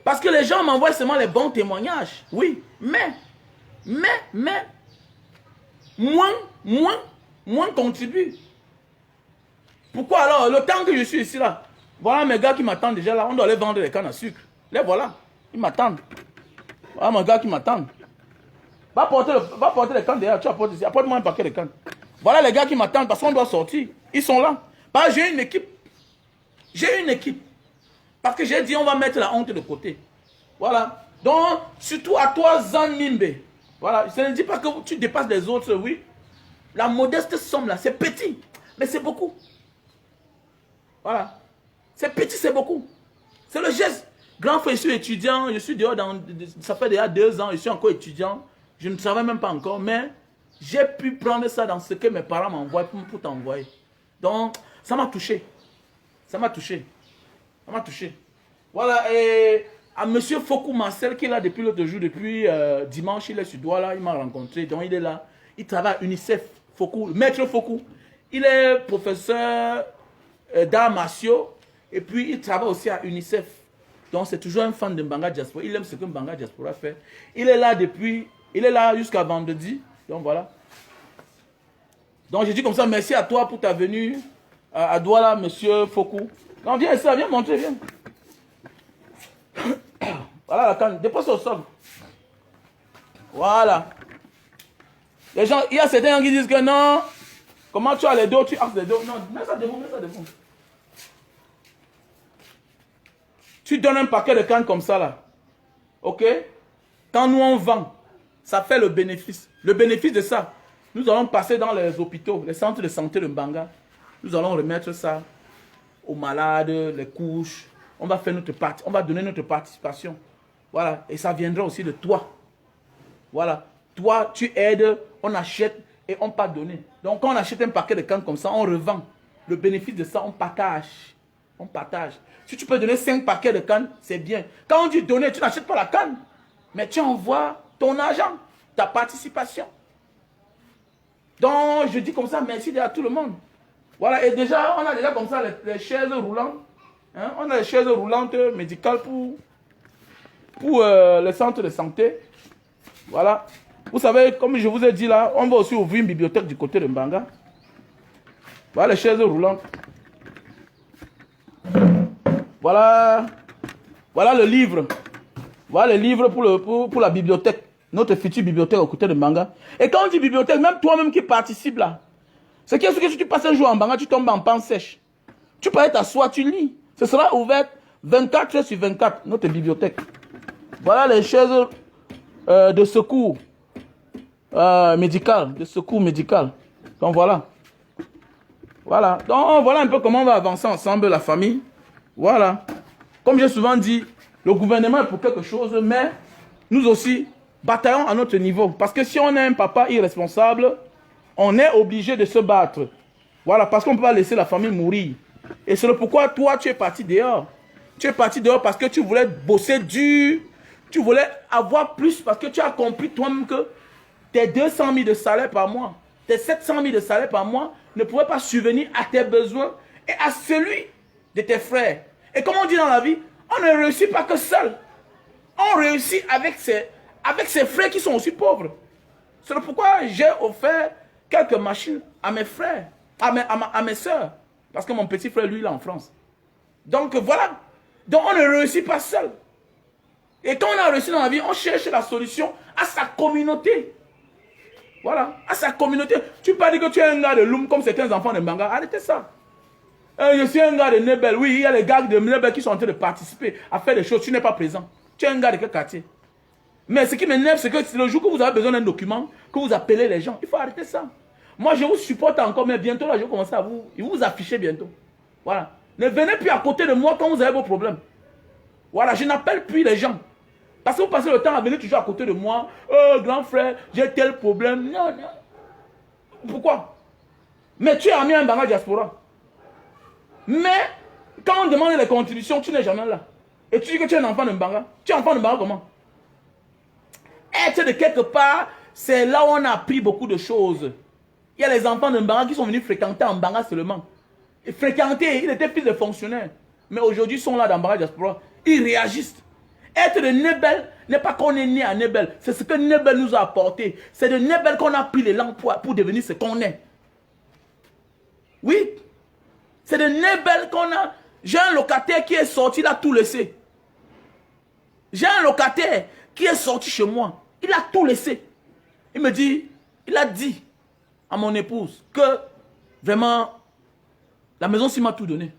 Parce que les gens m'envoient seulement les bons témoignages. Oui, mais, moins contribue. Pourquoi alors, le temps que je suis ici, là, voilà mes gars qui m'attendent déjà là, on doit aller vendre les cannes à sucre. Les voilà, ils m'attendent. Voilà mes gars qui m'attendent. Va porter les cannes derrière, tu apportes ici, apporte-moi un paquet de cannes. Voilà les gars qui m'attendent parce qu'on doit sortir. Ils sont là. Bah, j'ai une équipe. J'ai une équipe. Parce que j'ai dit, on va mettre la honte de côté. Voilà. Donc, surtout à toi, Zan Mimbe. Voilà. Je ne dis pas que tu dépasses les autres, oui. La modeste somme là, c'est petit. Mais c'est beaucoup. Voilà. C'est petit, c'est beaucoup. C'est le geste. Grand frère, je suis étudiant. Je suis dehors ça fait déjà 2 ans. Je suis encore étudiant. Je ne travaille même pas encore. Mais j'ai pu prendre ça dans ce que mes parents m'envoient pour t'envoyer. Donc, ça m'a touché. Ça m'a touché. Ça m'a touché. Voilà, et à M. Fokou Marcel, qui est là depuis l'autre jour, depuis dimanche, il est sur Douala, il m'a rencontré, donc il est là. Il travaille à UNICEF, Fokou, maître Fokou. Il est professeur d'arts martiaux, et puis il travaille aussi à UNICEF. Donc c'est toujours un fan de Mbanga Diaspora. Il aime ce que Mbanga Diaspora fait. Il est là depuis, il est là jusqu'à vendredi, donc voilà. Donc j'ai dit comme ça, merci à toi pour ta venue à Douala, M. Fokou. Non, viens ici, viens montrer, viens. Voilà la canne, dépose au sol. Voilà. Les gens, il y a certains qui disent que non. Comment tu as les dos, tu as les dos. Non, mets ça devant, mets ça devant. Tu donnes un paquet de cannes comme ça là. Ok? Quand nous on vend, ça fait le bénéfice. Le bénéfice de ça, nous allons passer dans les hôpitaux, les centres de santé de Mbanga. Nous allons remettre ça aux malades, les couches. On va faire notre partie, on va donner notre participation. Voilà, et ça viendra aussi de toi. Voilà, toi tu aides, on achète et on peut donner. Donc quand on achète un paquet de cannes comme ça, on revend. Le bénéfice de ça, on partage. On partage. Si tu peux donner 5 paquets de cannes, c'est bien. Quand on dit donner, tu n'achètes pas la canne, mais tu envoies ton argent, ta participation. Donc je dis comme ça, merci à tout le monde. Voilà, et déjà, on a déjà comme ça les chaises roulantes. Hein? On a les chaises roulantes médicales pour les centres de santé. Voilà. Vous savez, comme je vous ai dit là, on va aussi ouvrir une bibliothèque du côté de Mbanga. Voilà les chaises roulantes. Voilà. Voilà le livre. Voilà le livre pour la bibliothèque. Notre future bibliothèque au côté de Mbanga. Et quand on dit bibliothèque, même toi-même qui participes là, c'est que si tu passes un jour en Mbanga, tu tombes en panne sèche. Tu peux t'asseoir, tu lis. Ce sera ouvert 24 heures sur 24, notre bibliothèque. Voilà les chaises de secours médical. De secours médical. Donc voilà. Voilà. Donc voilà un peu comment on va avancer ensemble, la famille. Voilà. Comme j'ai souvent dit, le gouvernement est pour quelque chose, mais nous aussi, bataillons à notre niveau. Parce que si on est un papa irresponsable, on est obligé de se battre. Voilà, parce qu'on ne peut pas laisser la famille mourir. Et c'est le pourquoi toi, tu es parti dehors. Tu es parti dehors parce que tu voulais bosser dur. Tu voulais avoir plus parce que tu as compris toi-même que tes 200 000 de salaire par mois, tes 700 000 de salaire par mois ne pouvaient pas subvenir à tes besoins et à celui de tes frères. Et comme on dit dans la vie, on ne réussit pas que seul. On réussit avec ses frères qui sont aussi pauvres. C'est pourquoi j'ai offert quelques machines à mes frères, à mes soeurs. Parce que mon petit frère, lui, il est en France. Donc voilà. Donc on ne réussit pas seul. Et quand on a réussi dans la vie, on cherche la solution à sa communauté. Voilà, à sa communauté. Tu ne peux pas dire que tu es un gars de Loum comme certains enfants de Mbanga. Arrêtez ça. Je suis un gars de Nebel. Oui, il y a les gars de Nebel qui sont en train de participer à faire des choses. Tu n'es pas présent. Tu es un gars de quel quartier? Mais ce qui m'énerve, c'est que le jour que vous avez besoin d'un document, que vous appelez les gens, il faut arrêter ça. Moi, je vous supporte encore, mais bientôt, là, je vais commencer à vous afficher bientôt. Voilà. Ne venez plus à côté de moi quand vous avez vos problèmes. Voilà, je n'appelle plus les gens. Parce que vous passez le temps à venir toujours à côté de moi. Oh, grand frère, j'ai tel problème. Non, non. Pourquoi? Mais tu es ami à un Mbanga diaspora. Mais, quand on demande les contributions, tu n'es jamais là. Et tu dis que tu es un enfant de Mbanga. Tu es enfant de Mbanga comment? Être de quelque part, c'est là où on a appris beaucoup de choses. Il y a les enfants de Mbanga qui sont venus fréquenter en Mbanga seulement. Et fréquenter, ils étaient fils de fonctionnaires. Mais aujourd'hui, ils sont là dans Mbanga diaspora. Ils réagissent. Être de Nebel n'est pas qu'on est né à Nebel. C'est ce que Nebel nous a apporté. C'est de Nebel qu'on a pris l'élan pour devenir ce qu'on est. Oui. C'est de Nebel qu'on a... J'ai un locataire qui est sorti, il a tout laissé. J'ai un locataire qui est sorti chez moi. Il a tout laissé. Il me dit, il a dit à mon épouse que vraiment, la maison-ci m'a tout donné.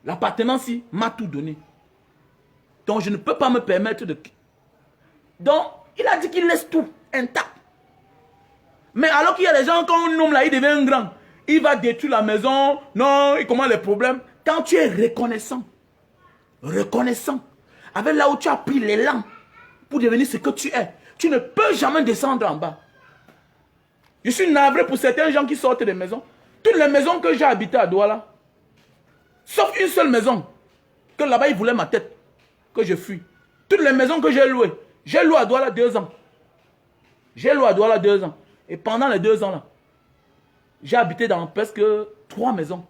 L'appartement-ci m'a tout donné. Donc, je ne peux pas me permettre de... Donc, il a dit qu'il laisse tout intact. Mais alors qu'il y a des gens, quand on nomme là, il devient grand. Il va détruire la maison. Non, il commence les problèmes. Quand tu es reconnaissant, avec là où tu as pris l'élan pour devenir ce que tu es, tu ne peux jamais descendre en bas. Je suis navré pour certains gens qui sortent des maisons. Toutes les maisons que j'ai habitées à Douala, sauf une seule maison, que là-bas, ils voulaient ma tête, que je fuis. Toutes les maisons que j'ai louées, j'ai loué à Douala 2 ans. J'ai loué à Douala 2 ans. Et pendant les 2 ans là, j'ai habité dans presque 3 maisons.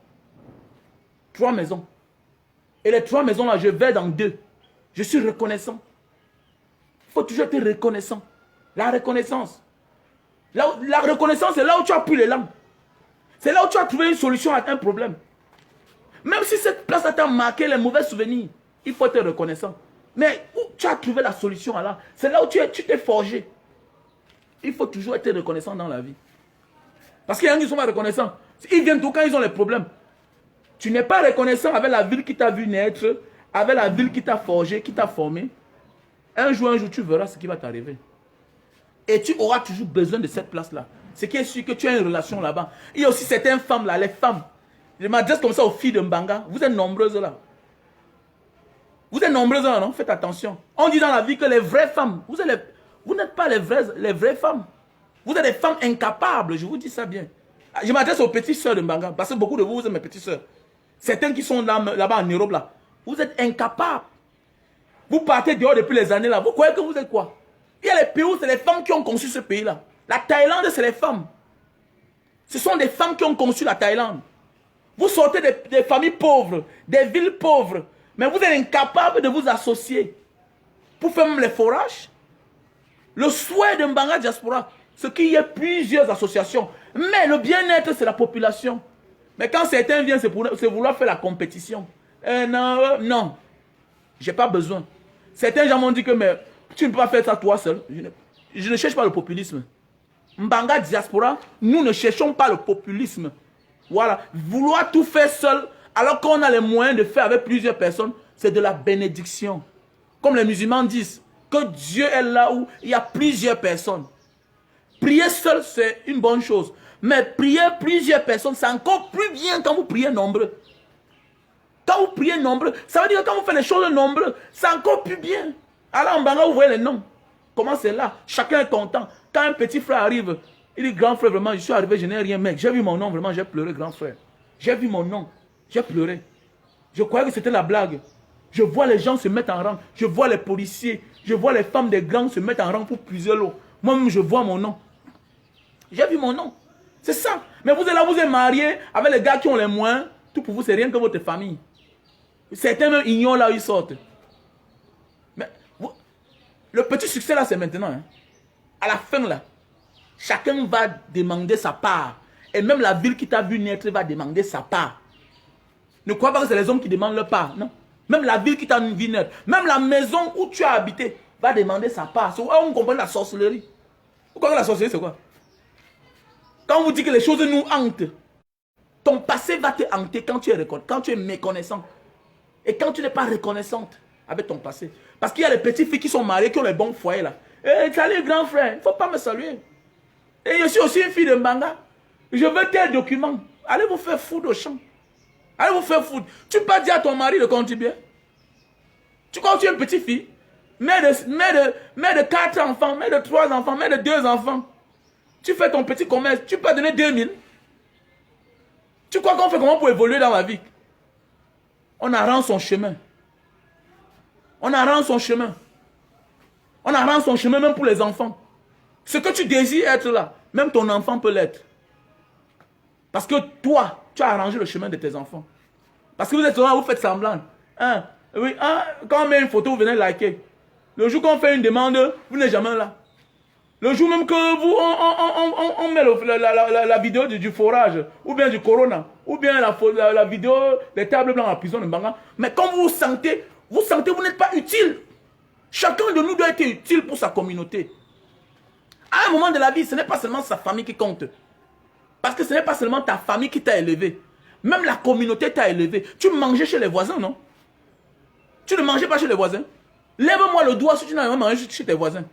3 maisons. Et les 3 maisons là, je vais dans 2. Je suis reconnaissant. Il faut toujours être reconnaissant. La reconnaissance. La reconnaissance, c'est là où tu as pris l'élan. C'est là où tu as trouvé une solution à un problème. Même si cette place t'a marqué les mauvais souvenirs, il faut être reconnaissant. Mais où tu as trouvé la solution là, c'est là où tu t'es forgé. Il faut toujours être reconnaissant dans la vie. Parce qu'il y a gens qui ne sont pas reconnaissants. Ils viennent tout quand ils ont les problèmes. Tu n'es pas reconnaissant avec la ville qui t'a vu naître, avec la ville qui t'a forgé, qui t'a formé. Un jour, tu verras ce qui va t'arriver. Et tu auras toujours besoin de cette place-là. Ce qui est sûr que tu as une relation là-bas. Il y a aussi certaines femmes là, les femmes. Je m'adresse comme ça aux filles de Mbanga. Vous êtes nombreuses là. Vous êtes nombreuses là, non? Faites attention. On dit dans la vie que les vraies femmes, vous n'êtes pas les vraies femmes. Vous êtes des femmes incapables, je vous dis ça bien. Je m'adresse aux petites soeurs de Mbanga, parce que beaucoup de vous êtes mes petites soeurs. Certains qui sont là-bas en Europe, là, vous êtes incapables. Vous partez dehors depuis les années là. Vous croyez que vous êtes quoi? Il y a les pays où c'est les femmes qui ont conçu ce pays-là. La Thaïlande, c'est les femmes. Ce sont des femmes qui ont conçu la Thaïlande. Vous sortez des familles pauvres, des villes pauvres, mais vous êtes incapables de vous associer pour faire même les forages. Le souhait de Mbanga Diaspora, c'est qu'il y ait plusieurs associations. Mais le bien-être, c'est la population. Mais quand certains viennent, c'est vouloir faire la compétition. Non, j'ai pas besoin. Certains gens m'ont dit que mais, tu ne peux pas faire ça toi seul. Je ne cherche pas le populisme. Mbanga Diaspora, nous ne cherchons pas le populisme. Voilà. Vouloir tout faire seul, alors qu'on a les moyens de faire avec plusieurs personnes, c'est de la bénédiction. Comme les musulmans disent, que Dieu est là où il y a plusieurs personnes. Prier seul, c'est une bonne chose. Mais prier plusieurs personnes, c'est encore plus bien quand vous priez nombreux. Quand vous priez nombreux, ça veut dire que quand vous faites les choses nombreux, c'est encore plus bien. Alors en Mbanga, vous voyez les noms. Comment c'est là? Chacun est content. Quand un petit frère arrive, Il dit, grand frère, vraiment, je suis arrivé, je n'ai rien, mec. J'ai vu mon nom, vraiment, j'ai pleuré, grand frère. J'ai vu mon nom, j'ai pleuré. Je croyais que c'était la blague. Je vois les gens se mettre en rang. Je vois les policiers, je vois les femmes des gangs se mettre en rang pour puiser l'eau. Moi-même, je vois mon nom. J'ai vu mon nom. C'est ça. Mais vous êtes là, vous êtes marié avec les gars qui ont les moins. Tout pour vous, c'est rien que votre famille. Certains même ignorent là où ils sortent. Mais vous, le petit succès là, c'est maintenant. Hein. À la fin là, chacun va demander sa part. Et même la ville qui t'a vu naître va demander sa part. Ne crois pas que c'est les hommes qui demandent leur part. Non. Même la ville qui t'a vu naître, même la maison où tu as habité va demander sa part. C'est où on comprend la sorcellerie. Vous comprenez la sorcellerie, c'est quoi? Quand on vous dit que les choses nous hantent, ton passé va te hanter quand tu es méconnaissant. Et quand tu n'es pas reconnaissante avec ton passé. Parce qu'il y a les petites filles qui sont mariées, qui ont les bons foyers là. Eh, salut grand frère, il ne faut pas me saluer. Et je suis aussi une fille de Mbanga. Je veux tel document. Allez vous faire foutre au champ. Allez vous faire foutre. Tu peux pas dire à ton mari de contribuer. Tu crois que tu es une petite fille, mère de 4 enfants, mère de 3 enfants, mère de 2 enfants. Tu fais ton petit commerce, tu peux donner 2000. Tu crois qu'on fait comment pour évoluer dans la vie? On arrange son chemin. On arrange son chemin. On arrange son chemin même pour les enfants. Ce que tu désires être là, même ton enfant peut l'être. Parce que toi, tu as arrangé le chemin de tes enfants. Parce que vous êtes là, vous faites semblant. Hein? Oui, hein? Quand on met une photo, vous venez liker. Le jour qu'on fait une demande, vous n'êtes jamais là. Le jour même que vous, on met la vidéo du forage, ou bien du corona, ou bien la vidéo des tables blancs à la prison de Mbanga. Mais quand vous sentez, vous n'êtes pas utile. Chacun de nous doit être utile pour sa communauté. À un moment de la vie, ce n'est pas seulement sa famille qui compte. Parce que ce n'est pas seulement ta famille qui t'a élevé. Même la communauté t'a élevé. Tu mangeais chez les voisins, non? Tu ne mangeais pas chez les voisins. Lève-moi le doigt si tu n'as jamais mangé chez tes voisins.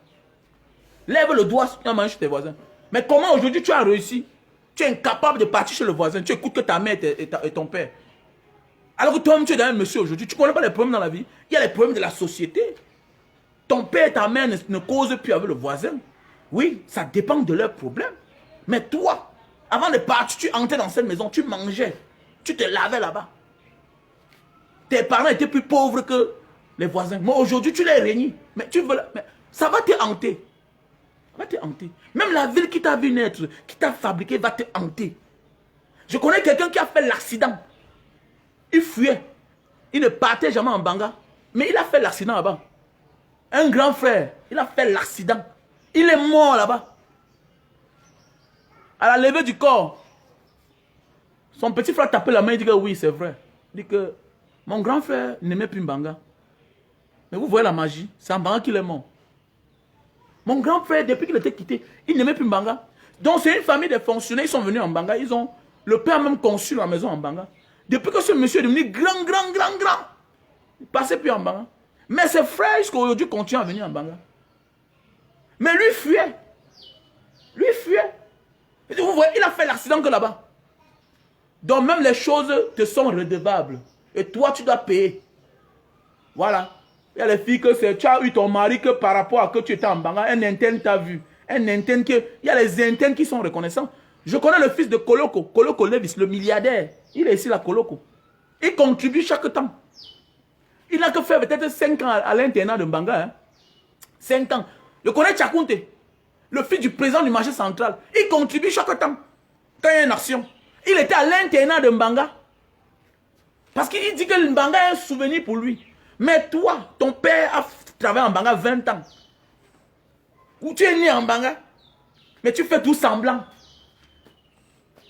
Lève le doigt si tu n'as mangé chez tes voisins. Mais comment aujourd'hui tu as réussi? Tu es incapable de partir chez le voisin. Tu écoutes que ta mère et ton père. Alors que toi-même tu es dans un monsieur aujourd'hui. Tu ne connais pas les problèmes dans la vie. Il y a les problèmes de la société. Ton père et ta mère ne causent plus avec le voisin. Oui, ça dépend de leurs problèmes. Mais toi, avant de partir, tu entrais dans cette maison, tu mangeais. Tu te lavais là-bas. Tes parents étaient plus pauvres que les voisins. Mais aujourd'hui, tu les régnis. Mais tu veux... Mais ça va te hanter. Ça va te hanter. Même la ville qui t'a vu naître, qui t'a fabriqué, va te hanter. Je connais quelqu'un qui a fait l'accident. Il fuyait. Il ne partait jamais en Mbanga. Mais il a fait l'accident là-bas. Un grand frère, il a fait l'accident. Il est mort là-bas. À la levée du corps, son petit frère tapait la main et dit que oui, c'est vrai. Il dit que mon grand frère n'aimait plus Mbanga. Mais vous voyez la magie, c'est en Mbanga qu'il est mort. Mon grand frère, depuis qu'il était quitté, il n'aimait plus Mbanga. Donc c'est une famille de fonctionnaires, ils sont venus en Mbanga. Le père a même conçu la maison en Mbanga. Depuis que ce monsieur est devenu grand, il ne passait plus en Mbanga. Mais ses frères, jusqu'à aujourd'hui, continuent à venir en Mbanga. Mais lui fuyait. Lui fuyait. Et vous voyez, il a fait l'accident que là-bas. Donc même les choses te sont redevables. Et toi, tu dois payer. Voilà. Il y a les filles que tu as eu ton mari que par rapport à que tu étais en Mbanga, un interne t'a vu. Un interne il y a les internes qui sont reconnaissants. Je connais le fils de Koloko, Koloko Levis, le milliardaire. Il est ici la Koloko. Il contribue chaque temps. Il n'a que fait peut-être 5 ans à l'internat de Mbanga. Hein. 5 ans. Je connais Tchakounte, le fils du président du marché central. Il contribue chaque temps. Quand il y a une action. Il était à l'internat de Mbanga. Parce qu'il dit que le Mbanga est un souvenir pour lui. Mais toi, ton père a travaillé en Mbanga 20 ans. Où tu es né en Mbanga. Mais tu fais tout semblant.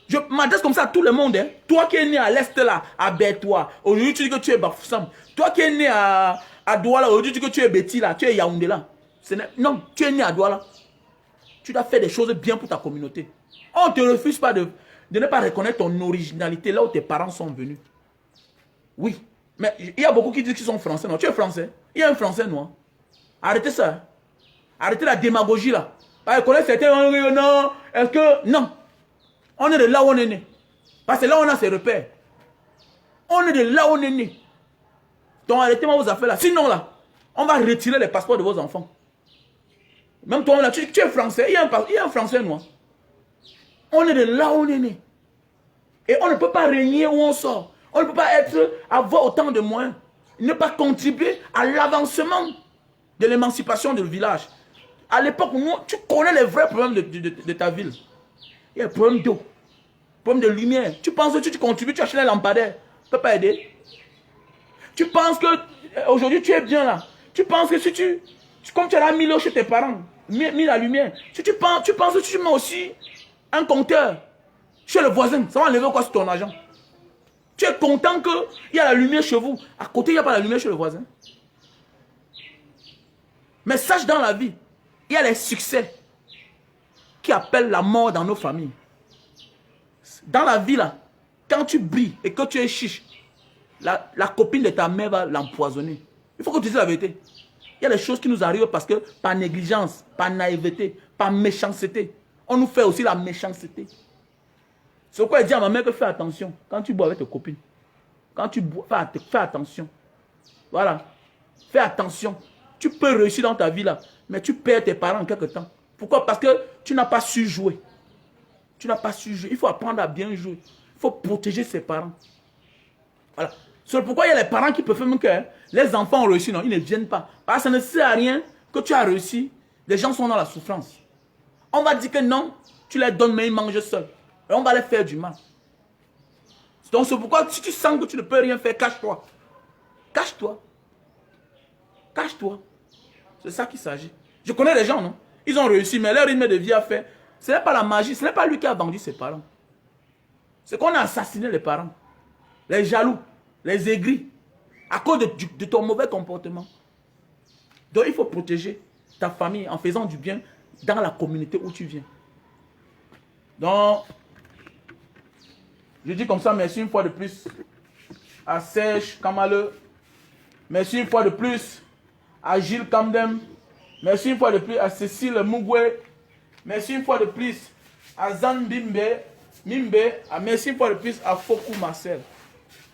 Je m'adresse comme ça à tout le monde. Hein. Toi qui es né à l'Est là, à Bertois. Aujourd'hui tu dis que tu es Bafoussam. Toi qui es né à Douala, aujourd'hui tu dis que tu es Betty là, tu es Yaoundé là. Non, tu es né à Douala. Tu dois faire des choses bien pour ta communauté. On ne te refuse pas de ne pas reconnaître ton originalité là où tes parents sont venus. Oui. Mais il y a beaucoup qui disent qu'ils sont français. Non, tu es français. Il y a un français noir. Arrêtez ça. Arrêtez la démagogie là. Parce que certains, non, est-ce que... Non. On est de là où on est né. Parce que là on a ses repères. On est de là où on est né. Donc arrêtez-moi vos affaires là. Sinon là, on va retirer les passeports de vos enfants. Même toi là, tu es français. Il y a un français noir. On est de là où on est né. Et on ne peut pas régner où on sort. On ne peut pas avoir autant de moyens. Ne pas contribuer à l'avancement de l'émancipation du village. À l'époque, tu connais les vrais problèmes de ta ville. Il y a un problème d'eau, problème de lumière. Tu penses que tu contribues, tu achètes un lampadaire. Tu ne peux pas aider. Tu penses que aujourd'hui tu es bien là. Tu penses que si comme tu as mis l'eau chez tes parents, mis la lumière, si tu penses que tu mets aussi un compteur chez le voisin, ça va enlever quoi sur ton argent? Tu es content qu'il y a la lumière chez vous. À côté, il n'y a pas la lumière chez le voisin. Mais sache dans la vie, il y a les succès qui appellent la mort dans nos familles. Dans la vie, là, quand tu brilles et que tu es chiche, la copine de ta mère va l'empoisonner. Il faut que tu dises la vérité. Il y a des choses qui nous arrivent parce que par négligence, par naïveté, par méchanceté. On nous fait aussi la méchanceté. C'est pourquoi il dit à ma mère que fais attention quand tu bois avec tes copines. Quand tu bois, fais attention. Voilà. Fais attention. Tu peux réussir dans ta vie là, mais tu perds tes parents en quelque temps. Pourquoi? Parce que tu n'as pas su jouer. Tu n'as pas su jouer. Il faut apprendre à bien jouer. Il faut protéger ses parents. Voilà. C'est pourquoi il y a les parents qui peuvent même que les enfants ont réussi. Non, ils ne viennent pas. Parce que ça ne sert à rien que tu as réussi. Les gens sont dans la souffrance. On va dire que non, tu les donnes, mais ils mangent seuls. Et on va les faire du mal. Donc c'est pourquoi si tu sens que tu ne peux rien faire, cache-toi. Cache-toi. Cache-toi. C'est ça qu'il s'agit. Je connais les gens, non? Ils ont réussi, mais leur rythme de vie a fait. Ce n'est pas la magie, ce n'est pas lui qui a vendu ses parents. C'est qu'on a assassiné les parents. Les jaloux, les aigris. À cause de ton mauvais comportement. Donc il faut protéger ta famille en faisant du bien dans la communauté où tu viens. Donc, je dis comme ça, merci une fois de plus à Serge Kamale. Merci une fois de plus à Gilles Kamdem. Merci une fois de plus à Cécile Mugwe. Merci une fois de plus à Zan Mimbe. Merci une fois de plus à Fokou Marcel.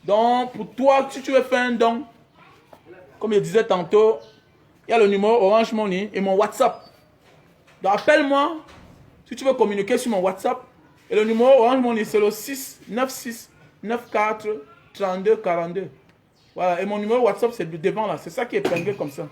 Donc, pour toi, si tu veux faire un don, comme je disais tantôt, il y a le numéro Orange Money et mon WhatsApp. Donc, appelle-moi si tu veux communiquer sur mon WhatsApp. Et le numéro Orange Money, c'est le 696 94 32 42. Voilà, et mon numéro WhatsApp, c'est devant là. C'est ça qui est épinglé comme ça.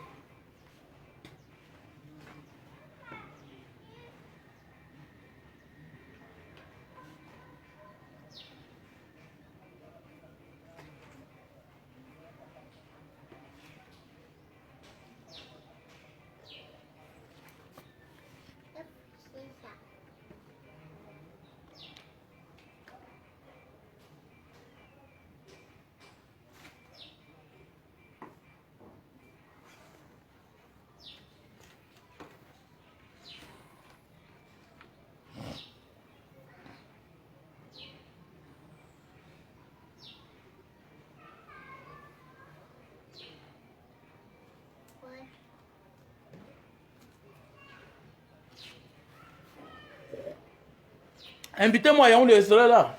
Invitez-moi à Yaoundé, serait là.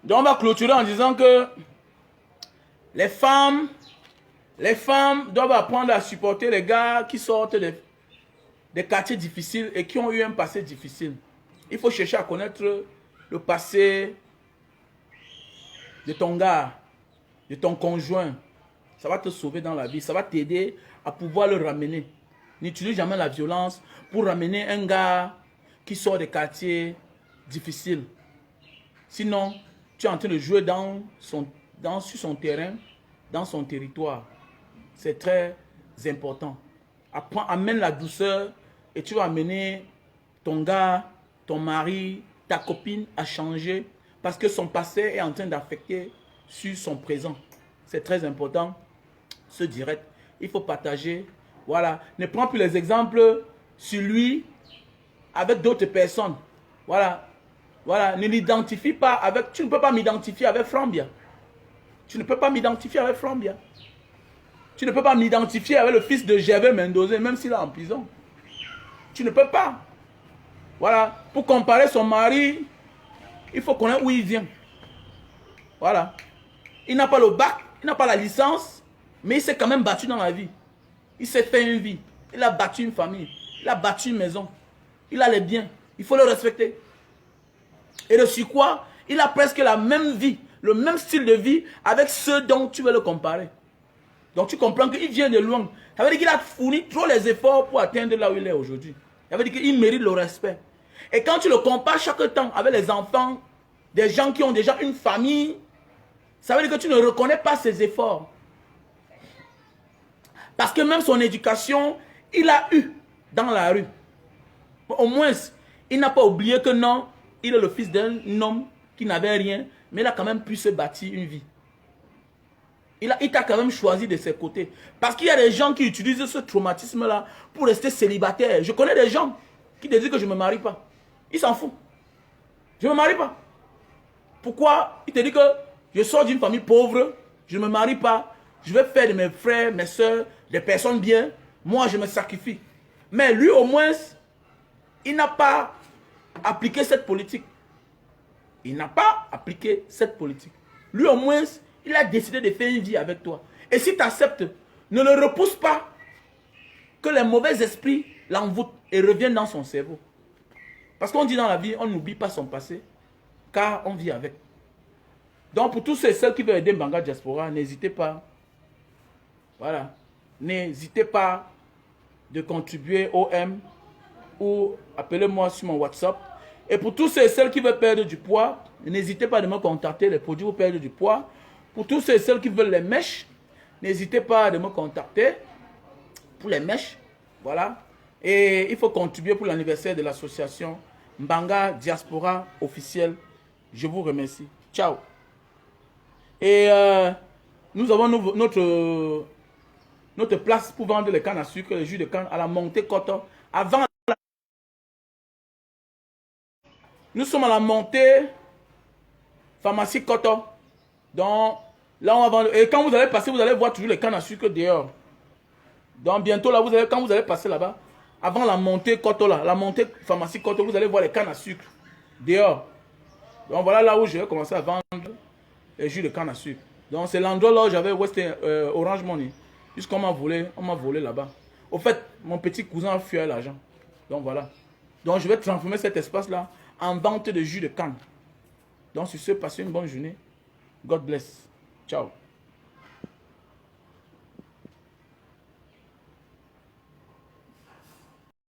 Donc on va clôturer en disant que les femmes doivent apprendre à supporter les gars qui sortent des quartiers difficiles et qui ont eu un passé difficile. Il faut chercher à connaître le passé de ton gars, de ton conjoint. Ça va te sauver dans la vie, ça va t'aider à pouvoir le ramener. N'utilise jamais la violence pour ramener un gars qui sort des quartiers difficiles. Sinon, tu es en train de jouer sur son terrain, dans son territoire. C'est très important. Amène la douceur et tu vas amener ton gars, ton mari, ta copine à changer parce que son passé est en train d'affecter sur son présent. C'est très important. Ce direct, il faut partager. Voilà. Ne prends plus les exemples sur lui avec d'autres personnes. Voilà. Voilà. Ne l'identifie pas avec... Tu ne peux pas m'identifier avec Frambia. Tu ne peux pas m'identifier avec Frambia. Tu ne peux pas m'identifier avec le fils de Gervais Mendoza, même s'il est en prison. Tu ne peux pas. Voilà. Pour comparer son mari, il faut connaître où il vient. Voilà. Il n'a pas le bac, il n'a pas la licence, mais il s'est quand même battu dans la vie. Il s'est fait une vie. Il a battu une famille. Il a battu une maison. Il a les biens. Il faut le respecter. Et de surcroît, il a presque la même vie, le même style de vie avec ceux dont tu veux le comparer. Donc tu comprends qu'il vient de loin. Ça veut dire qu'il a fourni trop les efforts pour atteindre là où il est aujourd'hui. Ça veut dire qu'il mérite le respect. Et quand tu le compares chaque temps avec les enfants, des gens qui ont déjà une famille, ça veut dire que tu ne reconnais pas ses efforts. Parce que même son éducation, il a eu dans la rue. Au moins, il n'a pas oublié que non, il est le fils d'un homme qui n'avait rien, mais il a quand même pu se bâtir une vie. Il t'a quand même choisi de ses côtés. Parce qu'il y a des gens qui utilisent ce traumatisme-là pour rester célibataire. Je connais des gens qui te disent que je ne me marie pas. Ils s'en foutent. Je ne me marie pas. Pourquoi? Il te dit que je sors d'une famille pauvre, je ne me marie pas, je vais faire de mes frères, mes soeurs, des personnes bien. Moi, je me sacrifie. Mais lui, au moins, il n'a pas appliqué cette politique. Il n'a pas appliqué cette politique. Lui, au moins, il a décidé de faire une vie avec toi. Et si tu acceptes, ne le repousse pas. Que les mauvais esprits l'envoûtent et reviennent dans son cerveau. Parce qu'on dit dans la vie, on n'oublie pas son passé, car on vit avec. Donc pour tous ceux et celles qui veulent aider Mbanga Diaspora, n'hésitez pas. Voilà. N'hésitez pas de contribuer au M ou appelez-moi sur mon WhatsApp. Et pour tous ceux et celles qui veulent perdre du poids, n'hésitez pas de me contacter, les produits pour perdre du poids. Pour tous ceux et celles qui veulent les mèches, n'hésitez pas de me contacter pour les mèches. Voilà. Et il faut contribuer pour l'anniversaire de l'association Mbanga Diaspora officielle. Je vous remercie. Ciao. Et nous avons notre place pour vendre les cannes à sucre, les jus de canne à la montée coton. Avant, nous sommes à la montée pharmacie coton. Donc, là, on va vendre. Et quand vous allez passer, vous allez voir toujours les cannes à sucre dehors. Donc, bientôt, là, quand vous allez passer là-bas, avant la montée coton, là, la montée pharmacie coton, vous allez voir les cannes à sucre dehors. Donc, voilà là où je vais commencer à vendre les jus de canne à sucre. Donc, c'est l'endroit là où j'avais Orange Money. Puisqu'on m'a volé là-bas. Au fait, mon petit cousin a fui l'argent. Donc, voilà. Donc, je vais transformer cet espace-là en vente de jus de canne. Donc, sur ce, passez une bonne journée. God bless. Ciao.